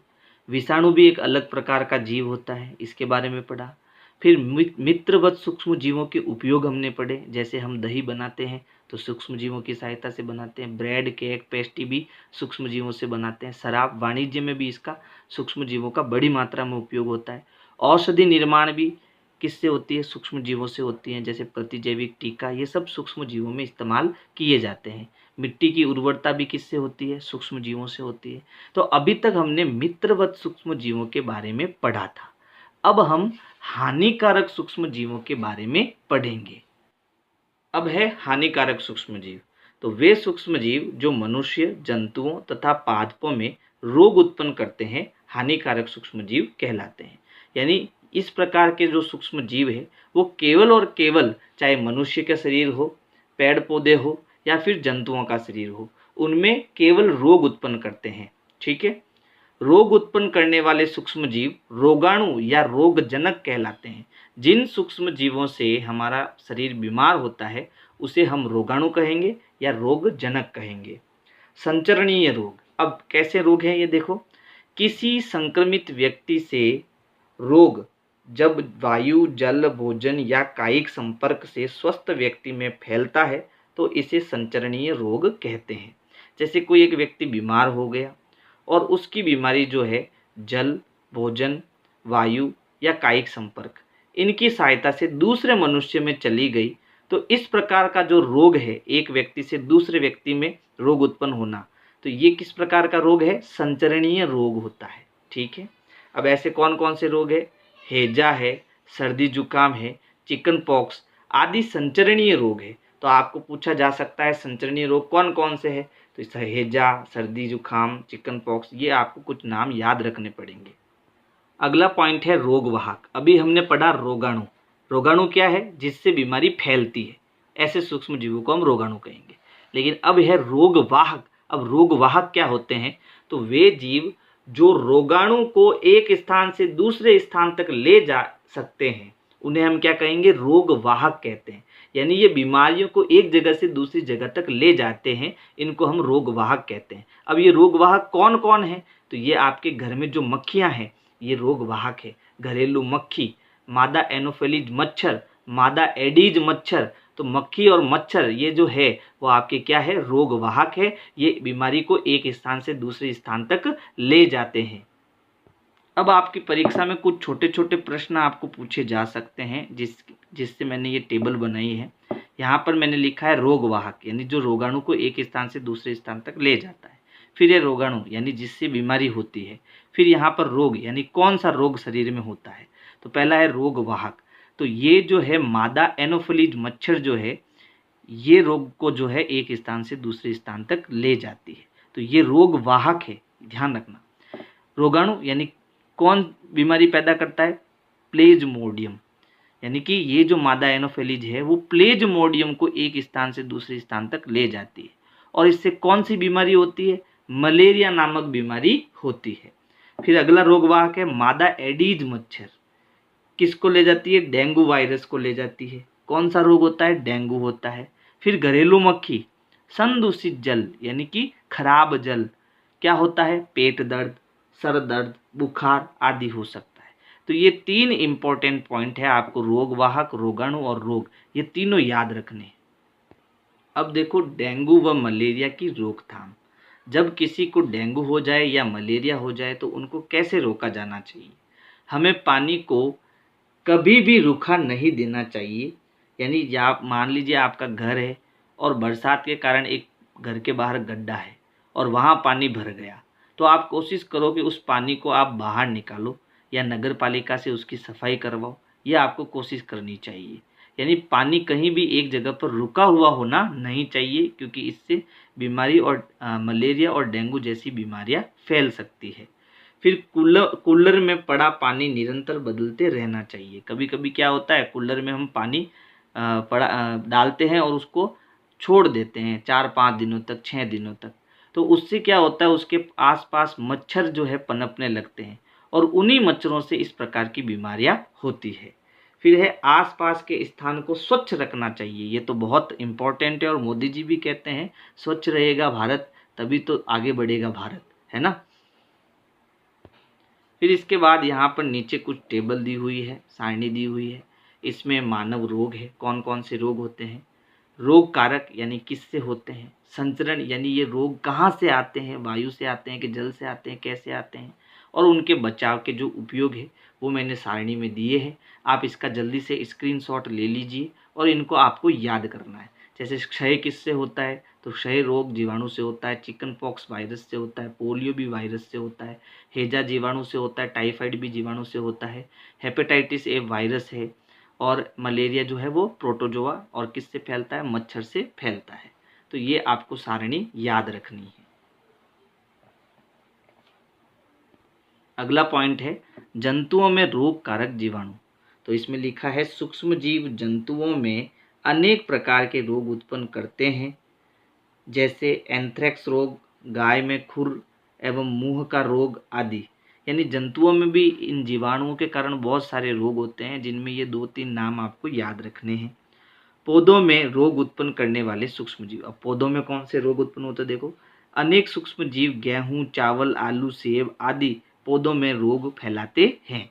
विषाणु भी एक अलग प्रकार का जीव होता है, इसके बारे में पढ़ा। फिर मित्रवत सूक्ष्म जीवों के उपयोग हमने पढ़े, जैसे हम दही बनाते हैं तो सूक्ष्म जीवों की सहायता से बनाते हैं, ब्रेड, केक, पेस्ट्री भी सूक्ष्म जीवों से बनाते हैं, शराब, वाणिज्य में भी इसका सूक्ष्म जीवों का बड़ी मात्रा में उपयोग होता है। औषधि निर्माण भी किससे होती है? सूक्ष्म जीवों से होती है, जैसे प्रतिजैविक, टीका, ये सब सूक्ष्म जीवों में इस्तेमाल किए जाते हैं। मिट्टी की उर्वरता भी किससे होती है? सूक्ष्म जीवों से होती है। तो अभी तक हमने मित्रवत सूक्ष्म जीवों के बारे में पढ़ा था। अब हम हानिकारक सूक्ष्म जीवों के बारे में पढ़ेंगे। अब है हानिकारक सूक्ष्म जीव। तो वे सूक्ष्म जीव जो मनुष्य, जंतुओं तथा पादपों में रोग उत्पन्न करते हैं, हानिकारक सूक्ष्म जीव कहलाते हैं। यानी इस प्रकार के जो सूक्ष्म जीव है वो केवल और केवल, चाहे मनुष्य का शरीर हो, पेड़ पौधे हो या फिर जंतुओं का शरीर हो, उनमें केवल रोग उत्पन्न करते हैं। ठीक है। रोग उत्पन्न करने वाले सूक्ष्म जीव रोगाणु या रोगजनक कहलाते हैं। जिन सूक्ष्म जीवों से हमारा शरीर बीमार होता है उसे हम रोगाणु कहेंगे या रोगजनक कहेंगे। संचरणीय रोग, अब कैसे रोग हैं ये देखो। किसी संक्रमित व्यक्ति से रोग जब वायु, जल, भोजन या कायिक संपर्क से स्वस्थ व्यक्ति में फैलता है तो इसे संचरणीय रोग कहते हैं। जैसे कोई एक व्यक्ति बीमार हो गया और उसकी बीमारी जो है जल, भोजन, वायु या कायिक संपर्क, इनकी सहायता से दूसरे मनुष्य में चली गई, तो इस प्रकार का जो रोग है, एक व्यक्ति से दूसरे व्यक्ति में रोग उत्पन्न होना, तो ये किस प्रकार का रोग है? संचरणीय रोग होता है। ठीक है। अब ऐसे कौन कौन से रोग है? हैजा है, सर्दी जुकाम है, चिकन पॉक्स आदि संचरणीय रोग है। तो आपको पूछा जा सकता है संचरणीय रोग कौन कौन से है? तो इस हैजा, सर्दी जुकाम, चिकन पॉक्स, ये आपको कुछ नाम याद रखने पड़ेंगे। अगला पॉइंट है रोगवाहक। अभी हमने पढ़ा रोगाणु। रोगाणु क्या है? जिससे बीमारी फैलती है, ऐसे सूक्ष्म जीवों को हम रोगाणु कहेंगे। लेकिन अब है रोगवाहक। अब रोगवाहक क्या होते हैं? तो वे जीव जो रोगाणु को एक स्थान से दूसरे स्थान तक ले जा सकते हैं, उन्हें हम क्या कहेंगे? रोगवाहक कहते हैं। यानी ये बीमारियों को एक जगह से दूसरी जगह तक ले जाते हैं, इनको हम रोगवाहक कहते हैं। अब ये रोगवाहक कौन कौन है? तो ये आपके घर में जो मक्खियाँ हैं ये रोगवाहक है। घरेलू मक्खी, मादा एनोफिलीज मच्छर, मादा एडीज मच्छर, तो मक्खी और मच्छर ये जो है वो आपके क्या है? रोगवाहक है। ये बीमारी को एक स्थान से दूसरे स्थान तक ले जाते हैं। अब आपकी परीक्षा में कुछ छोटे छोटे प्रश्न आपको पूछे जा सकते हैं, जिससे मैंने ये टेबल बनाई है। यहाँ पर मैंने लिखा है रोगवाहक, यानी जो रोगाणु को एक स्थान से दूसरे स्थान तक ले जाता है। फिर ये रोगाणु यानी जिससे बीमारी होती है। फिर यहाँ पर रोग यानी कौन सा रोग शरीर में होता है। तो पहला है रोगवाहक। तो ये जो है मादा एनोफिलीज मच्छर जो है, ये रोग को जो है एक स्थान से दूसरे स्थान तक ले जाती है, तो ये रोगवाहक है, ध्यान रखना। रोगाणु यानी कौन बीमारी पैदा करता है? प्लेज्मोडियम। यानी कि ये जो मादा एनोफिलीज है वो प्लेज्मोडियम को एक स्थान से दूसरे स्थान तक ले जाती है। और इससे कौन सी बीमारी होती है? मलेरिया नामक बीमारी होती है। फिर अगला रोगवाहक है मादा एडीज मच्छर। किसको ले जाती है? डेंगू वायरस को ले जाती है। कौन सा रोग होता है? डेंगू होता है। फिर घरेलू मक्खी, संदूषित जल यानी कि खराब जल, क्या होता है? पेट दर्द, सर दर्द, बुखार आदि हो सकता है। तो ये तीन इंपॉर्टेंट पॉइंट है आपको, रोगवाहक, रोगाणु और रोग, ये तीनों याद रखने। अब देखो डेंगू व मलेरिया की रोकथाम। जब किसी को डेंगू हो जाए या मलेरिया हो जाए तो उनको कैसे रोका जाना चाहिए? हमें पानी को कभी भी रूखा नहीं देना चाहिए। यानी आप मान लीजिए आपका घर है और बरसात के कारण एक घर के बाहर गड्ढा है और वहाँ पानी भर गया, तो आप कोशिश करो कि उस पानी को आप बाहर निकालो या नगर पालिका से उसकी सफाई करवाओ, यह आपको कोशिश करनी चाहिए। यानी पानी कहीं भी एक जगह पर रुका हुआ होना नहीं चाहिए, क्योंकि इससे बीमारी और मलेरिया और डेंगू जैसी बीमारियां फैल सकती है। फिर कूलर में पड़ा पानी निरंतर बदलते रहना चाहिए। कभी कभी क्या होता है, कूलर में हम पानी डालते हैं और उसको छोड़ देते हैं 4-5 दिनों तक, 6 दिनों तक, तो उससे क्या होता है, उसके आसपास मच्छर जो है पनपने लगते हैं और उन्हीं मच्छरों से इस प्रकार की बीमारियां होती है। फिर है आसपास के स्थान को स्वच्छ रखना चाहिए। ये तो बहुत इम्पोर्टेंट है और मोदी जी भी कहते हैं स्वच्छ रहेगा भारत तभी तो आगे बढ़ेगा भारत, है ना। फिर इसके बाद यहाँ पर नीचे कुछ टेबल दी हुई है, सारणी दी हुई है। इसमें मानव रोग है, कौन कौन से रोग होते हैं, रोग कारक यानी किससे होते हैं, संचरण यानी ये रोग कहाँ से आते हैं, वायु से आते हैं कि जल से आते हैं, कैसे आते हैं, और उनके बचाव के जो उपयोग है वो मैंने सारणी में दिए हैं। आप इसका जल्दी से स्क्रीनशॉट ले लीजिए और इनको आपको याद करना है। जैसे क्षय किससे होता है, तो क्षय रोग जीवाणु से होता है, चिकन पॉक्स वायरस से होता है, पोलियो भी वायरस से होता है, हैजा जीवाणु से होता है, टाइफाइड भी जीवाणु से होता है, हेपेटाइटिस ए वायरस है, और मलेरिया जो है वो प्रोटोजोआ और किससे फैलता है, मच्छर से फैलता है। तो ये आपको सारणी याद रखनी है। अगला पॉइंट है जंतुओं में रोग कारक जीवाणु। तो इसमें लिखा है सूक्ष्म जीव जंतुओं में अनेक प्रकार के रोग उत्पन्न करते हैं, जैसे एंथ्रेक्स रोग, गाय में खुर एवं मुंह का रोग आदि। यानी जंतुओं में भी इन जीवाणुओं के कारण बहुत सारे रोग होते हैं, जिनमें ये 2-3 नाम आपको याद रखने हैं। पौधों में रोग उत्पन्न करने वाले सूक्ष्म जीव। अब पौधों में कौन से रोग उत्पन्न होते हैं, देखो अनेक सूक्ष्म जीव गेहूं, चावल, आलू, सेब आदि पौधों में रोग फैलाते हैं।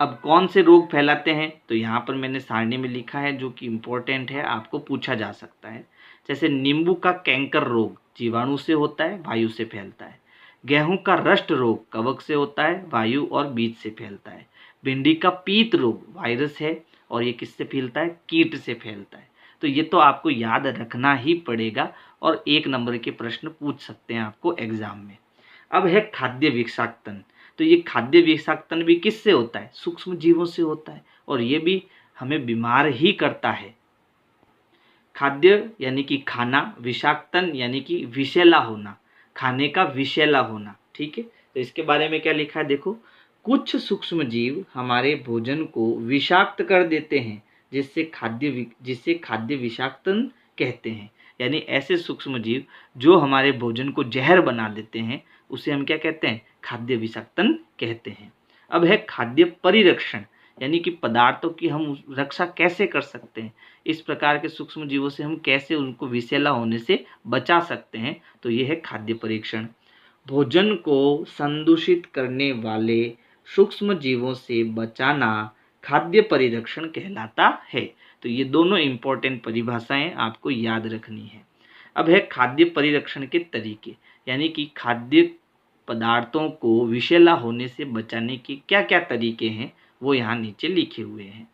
अब कौन से रोग फैलाते हैं, तो यहाँ पर मैंने सारणी में लिखा है जो कि इम्पोर्टेंट है, आपको पूछा जा सकता है। जैसे नींबू का कैंकर रोग जीवाणु से होता है, वायु से फैलता है। गेहूं का रस्ट रोग कवक से होता है, वायु और बीज से फैलता है। भिंडी का पीत रोग वायरस है और ये किससे फैलता है, कीट से फैलता है। तो ये तो आपको याद रखना ही पड़ेगा और 1 नंबर के प्रश्न पूछ सकते हैं आपको एग्जाम में। अब है खाद्य विषाक्तन। तो ये खाद्य विषाक्तन भी किससे होता है, सूक्ष्म जीवों से होता है, और ये भी हमें बीमार ही करता है। खाद्य यानी कि खाना, विषाक्तन यानी कि विषैला होना, खाने का विषैला होना। ठीक है, तो इसके बारे में क्या लिखा है, देखो कुछ सूक्ष्म जीव हमारे भोजन को विषाक्त कर देते हैं, जिससे खाद्य विषाक्तन कहते हैं। यानी ऐसे सूक्ष्म जीव जो हमारे भोजन को जहर बना देते हैं, उसे हम क्या कहते हैं, खाद्य विषाक्तन कहते हैं। अब है खाद्य परिरक्षण, यानी कि पदार्थों की हम रक्षा कैसे कर सकते हैं, इस प्रकार के सूक्ष्म जीवों से हम कैसे उनको विषैला होने से बचा सकते हैं। तो ये है खाद्य परीक्षण। भोजन को संदूषित करने वाले सूक्ष्म जीवों से बचाना खाद्य परिरक्षण कहलाता है। तो ये दोनों इंपॉर्टेंट परिभाषाएं आपको याद रखनी है। अब है खाद्य परिरक्षण के तरीके, यानी कि खाद्य पदार्थों को विषैला होने से बचाने के क्या क्या तरीके हैं, वो यहाँ नीचे लिखे हुए हैं।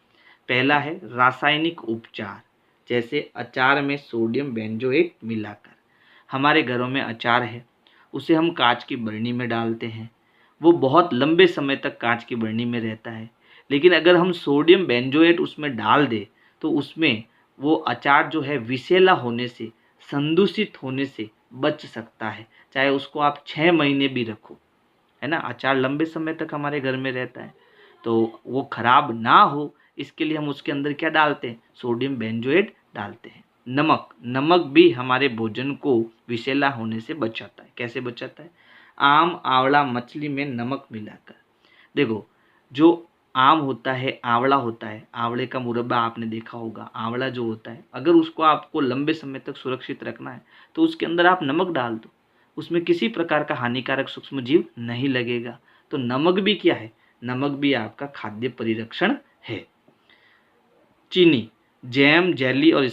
पहला है रासायनिक उपचार, जैसे अचार में सोडियम बेंजोएट मिलाकर। हमारे घरों में अचार है, उसे हम कांच की बरनी में डालते हैं, वो बहुत लंबे समय तक कांच की बरनी में रहता है। लेकिन अगर हम सोडियम बेंजोएट उसमें डाल दें तो उसमें वो अचार जो है विषैला होने से, संदूषित होने से बच सकता है। चाहे उसको आप 6 महीने भी रखो, है ना, अचार लंबे समय तक हमारे घर में रहता है, तो वो खराब ना हो इसके लिए हम उसके अंदर क्या डालते हैं, सोडियम बेंजोएट डालते हैं। नमक भी हमारे भोजन को विषैला होने से बचाता है। कैसे बचाता है, आम, आंवला, मछली में नमक मिलाकर। देखो जो आम होता है, आंवला होता है, आंवले का मुरब्बा आपने देखा होगा। आंवला जो होता है, अगर उसको आपको लंबे समय तक सुरक्षित रखना है तो उसके अंदर आप नमक डाल दो, उसमें किसी प्रकार का हानिकारक सूक्ष्म जीव नहीं लगेगा। तो नमक भी क्या है, नमक भी आपका खाद्य परिरक्षण है। चीनी, जैम, जेली और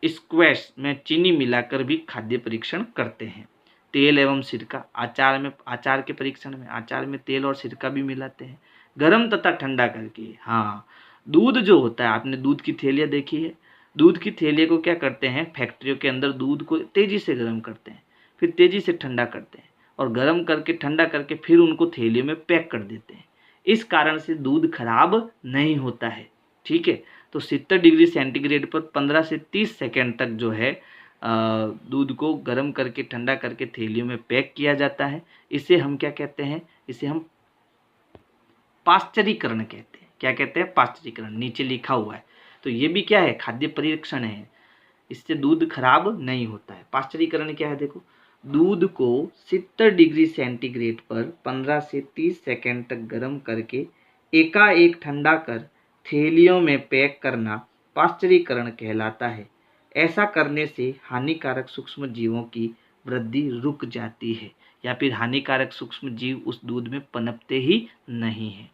स्क्वैश में चीनी मिलाकर भी खाद्य परीक्षण करते हैं। तेल एवं सिरका, आचार के परीक्षण में आचार में तेल और सिरका भी मिलाते हैं, गर्म तथा ठंडा करके। हाँ, दूध जो होता है, आपने दूध की थैलियाँ देखी है, दूध की थैलियों को क्या करते हैं, फैक्ट्रियों के अंदर दूध को तेजी से गर्म करते हैं, फिर तेजी से ठंडा करते हैं, और गर्म करके ठंडा करके फिर उनको थैलियों में पैक कर देते हैं। इस कारण से दूध खराब नहीं होता है। ठीक है, तो 70 डिग्री सेंटीग्रेड पर 15 से 30 सेकेंड तक जो है दूध को गर्म करके ठंडा करके थैलियों में पैक किया जाता है। इसे हम क्या कहते हैं, इसे हम पाश्चरीकरण कहते हैं। क्या कहते हैं, पाश्चरीकरण, नीचे लिखा हुआ है। तो ये भी क्या है, खाद्य परीक्षण है, इससे दूध खराब नहीं होता है। पाश्चरीकरण क्या है, देखो दूध को 70 डिग्री सेंटीग्रेड पर 15 से 30 सेकेंड तक गर्म करके एकाएक ठंडा कर थैलियों में पैक करना पाश्चरीकरण कहलाता है। ऐसा करने से हानिकारक सूक्ष्म जीवों की वृद्धि रुक जाती है। या फिर हानिकारक सूक्ष्म जीव उस दूध में पनपते ही नहीं हैं।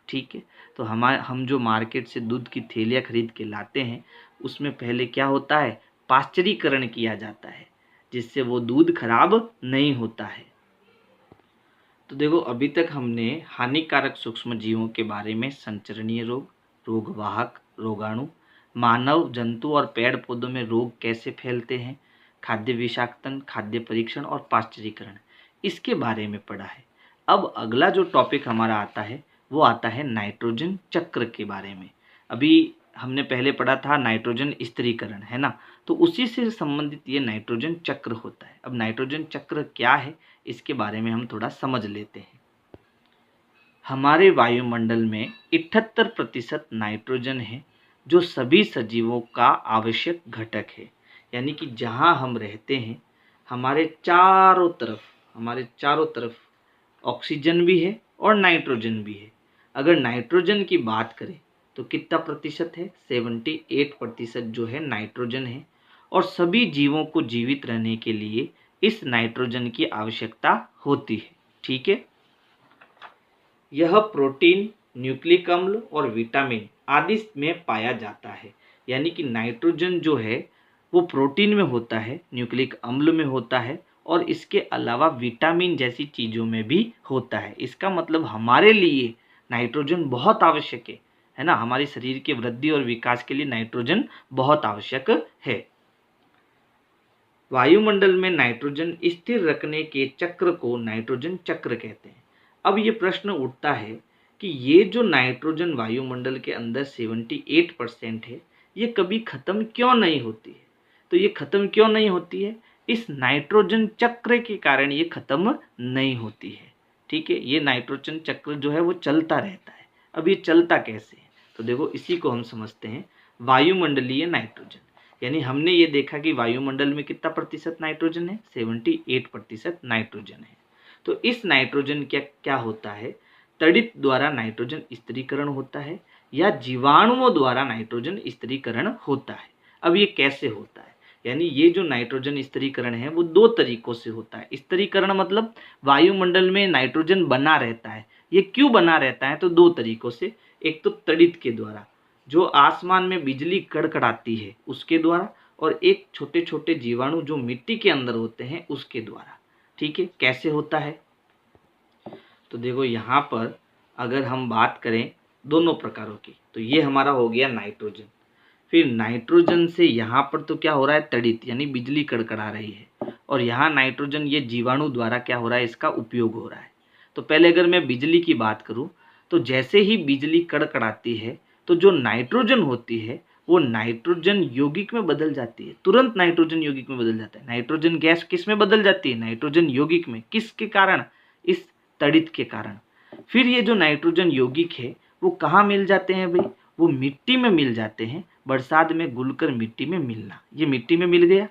ठीक है, तो हम जो मार्केट से दूध की थैलियाँ खरीद के लाते हैं उसमें पहले क्या होता है, पाश्चरीकरण किया जाता है, जिससे वो दूध खराब नहीं होता है। तो देखो, अभी तक हमने हानिकारक सूक्ष्म जीवों के बारे में संचरणीय रोग, रोगवाहक, रोगाणु, मानव, जंतु और पेड़ पौधों में रोग कैसे फैलते हैं, खाद्य विषाक्तन, खाद्य परीक्षण और पाश्चरीकरण, इसके बारे में पढ़ा है। अब अगला जो टॉपिक हमारा आता है वो आता है नाइट्रोजन चक्र के बारे में। अभी हमने पहले पढ़ा था नाइट्रोजन स्थिरीकरण, है ना, तो उसी से संबंधित ये नाइट्रोजन चक्र होता है। अब नाइट्रोजन चक्र क्या है इसके बारे में हम थोड़ा समझ लेते हैं। हमारे वायुमंडल में 78% नाइट्रोजन है, जो सभी सजीवों का आवश्यक घटक है। यानी कि जहाँ हम रहते हैं हमारे चारों तरफ ऑक्सीजन भी है और नाइट्रोजन भी है। अगर नाइट्रोजन की बात करें तो कितना प्रतिशत है, 78% जो है नाइट्रोजन है, और सभी जीवों को जीवित रहने के लिए इस नाइट्रोजन की आवश्यकता होती है। ठीक है, यह प्रोटीन, न्यूक्लिक अम्ल और विटामिन आदि में पाया जाता है। यानी कि नाइट्रोजन जो है वो प्रोटीन में होता है, न्यूक्लिक अम्ल में होता है और इसके अलावा विटामिन जैसी चीज़ों में भी होता है। इसका मतलब हमारे लिए नाइट्रोजन बहुत आवश्यक है ना, हमारे शरीर के वृद्धि और विकास के लिए नाइट्रोजन बहुत आवश्यक है। वायुमंडल में नाइट्रोजन स्थिर रखने के चक्र को नाइट्रोजन चक्र कहते हैं। अब ये प्रश्न उठता है कि ये जो नाइट्रोजन वायुमंडल के अंदर 78% है, ये कभी खत्म क्यों नहीं होती है। तो ये खत्म क्यों नहीं होती है, इस नाइट्रोजन चक्र के कारण ये खत्म नहीं होती है। ठीक है, ये नाइट्रोजन चक्र जो है वो चलता रहता है। अब ये चलता कैसे है, तो देखो इसी को हम समझते हैं वायुमंडलीय नाइट्रोजन। यानी हमने ये देखा कि वायुमंडल में कितना प्रतिशत नाइट्रोजन है, 78% नाइट्रोजन है। तो इस नाइट्रोजन क्या होता है, तड़ित द्वारा नाइट्रोजन स्थिरीकरण होता है या जीवाणुओं द्वारा नाइट्रोजन स्थिरीकरण होता है। अब ये कैसे होता है, यानी ये जो नाइट्रोजन स्थिरीकरण है वो दो तरीकों से होता है। स्थिरीकरण मतलब वायुमंडल में नाइट्रोजन बना रहता है। ये क्यों बना रहता है, तो दो तरीकों से। एक तो तड़ित के द्वारा, जो आसमान में बिजली कड़कड़ाती है उसके द्वारा, और एक छोटे छोटे जीवाणु जो मिट्टी के अंदर होते हैं उसके द्वारा। ठीक है, कैसे होता है, तो देखो यहाँ पर अगर हम बात करें दोनों प्रकारों की, तो ये हमारा हो गया नाइट्रोजन। फिर नाइट्रोजन से यहाँ पर तो क्या हो रहा है, तड़ित यानी बिजली कड़कड़ा रही है, और यहाँ नाइट्रोजन ये जीवाणु द्वारा क्या हो रहा है, इसका उपयोग हो रहा है। तो पहले अगर मैं बिजली की बात करूँ तो जैसे ही बिजली कड़कड़ाती है तो जो नाइट्रोजन होती है वो नाइट्रोजन यौगिक में बदल जाती है, तुरंत नाइट्रोजन यौगिक में बदल जाता है। नाइट्रोजन गैस किस में बदल जाती है, नाइट्रोजन यौगिक में। किसके कारण, इस तड़ित के कारण। फिर ये जो नाइट्रोजन यौगिक है वो कहाँ मिल जाते हैं भाई, वो मिट्टी में मिल जाते हैं। बरसात में घुलकर मिट्टी में मिलना, ये मिट्टी में मिल गया।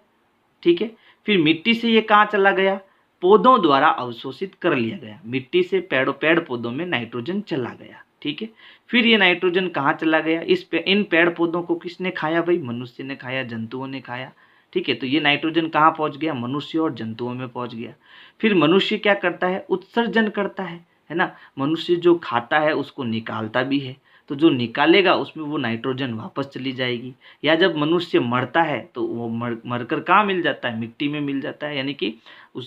ठीक है, फिर मिट्टी से ये कहाँ चला गया, पौधों द्वारा अवशोषित कर लिया गया। मिट्टी से पेड़ पौधों में नाइट्रोजन चला गया। ठीक है, फिर ये नाइट्रोजन कहाँ चला गया, इन पेड़ पौधों को किसने खाया भाई, मनुष्य ने खाया, जंतुओं ने खाया। ठीक है, तो ये नाइट्रोजन कहाँ पहुँच गया, मनुष्य और जंतुओं में पहुँच गया। फिर मनुष्य क्या करता है, उत्सर्जन करता है ना। मनुष्य जो खाता है उसको निकालता भी है, तो जो निकालेगा उसमें वो नाइट्रोजन वापस चली जाएगी। या जब मनुष्य मरता है तो वो मरकर कहाँ मिल जाता है, मिट्टी में मिल जाता है। यानी कि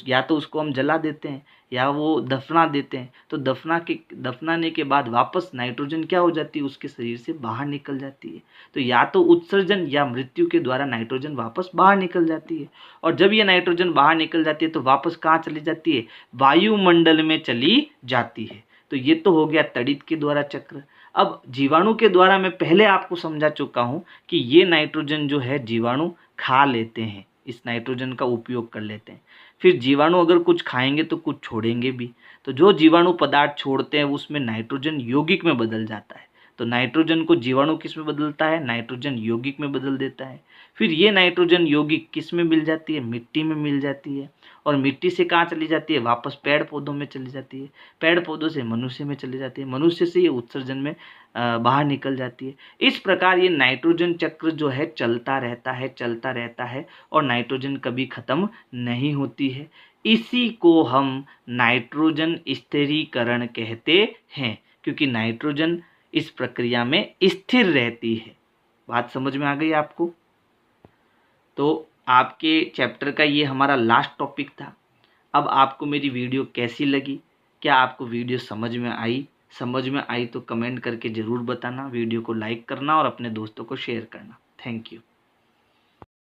या तो उसको हम जला देते हैं या वो दफना देते हैं, तो दफनाने के बाद वापस नाइट्रोजन क्या हो जाती है, उसके शरीर से बाहर निकल जाती है। तो या तो उत्सर्जन या मृत्यु के द्वारा नाइट्रोजन वापस बाहर निकल जाती है, और जब ये नाइट्रोजन बाहर निकल जाती है तो वापस कहाँ चली जाती है, वायुमंडल में चली जाती है। तो ये तो हो गया तड़ित के द्वारा चक्र। अब जीवाणु के द्वारा मैं पहले आपको समझा चुका हूँ कि ये नाइट्रोजन जो है जीवाणु खा लेते हैं, इस नाइट्रोजन का उपयोग कर लेते हैं। फिर जीवाणु अगर कुछ खाएंगे तो कुछ छोड़ेंगे भी, तो जो जीवाणु पदार्थ छोड़ते हैं उसमें नाइट्रोजन यौगिक में बदल जाता है। तो नाइट्रोजन को जीवाणु किस में बदलता है, नाइट्रोजन यौगिक में बदल देता है। फिर ये नाइट्रोजन यौगिक किस में मिल जाती है, मिट्टी में मिल जाती है, और मिट्टी से कहाँ चली जाती है, वापस पेड़ पौधों में चली जाती है। पेड़ पौधों से मनुष्य में चली जाती है, मनुष्य से ये उत्सर्जन में बाहर निकल जाती है। इस प्रकार ये नाइट्रोजन चक्र जो है चलता रहता है और नाइट्रोजन कभी खत्म नहीं होती है। इसी को हम नाइट्रोजन स्थिरीकरण कहते हैं, क्योंकि नाइट्रोजन इस प्रक्रिया में स्थिर रहती है। बात समझ में आ गई आपको? तो आपके चैप्टर का ये हमारा लास्ट टॉपिक था। अब आपको मेरी वीडियो कैसी लगी? क्या आपको वीडियो समझ में आई? समझ में आई तो कमेंट करके ज़रूर बताना, वीडियो को लाइक करना और अपने दोस्तों को शेयर करना। Thank you.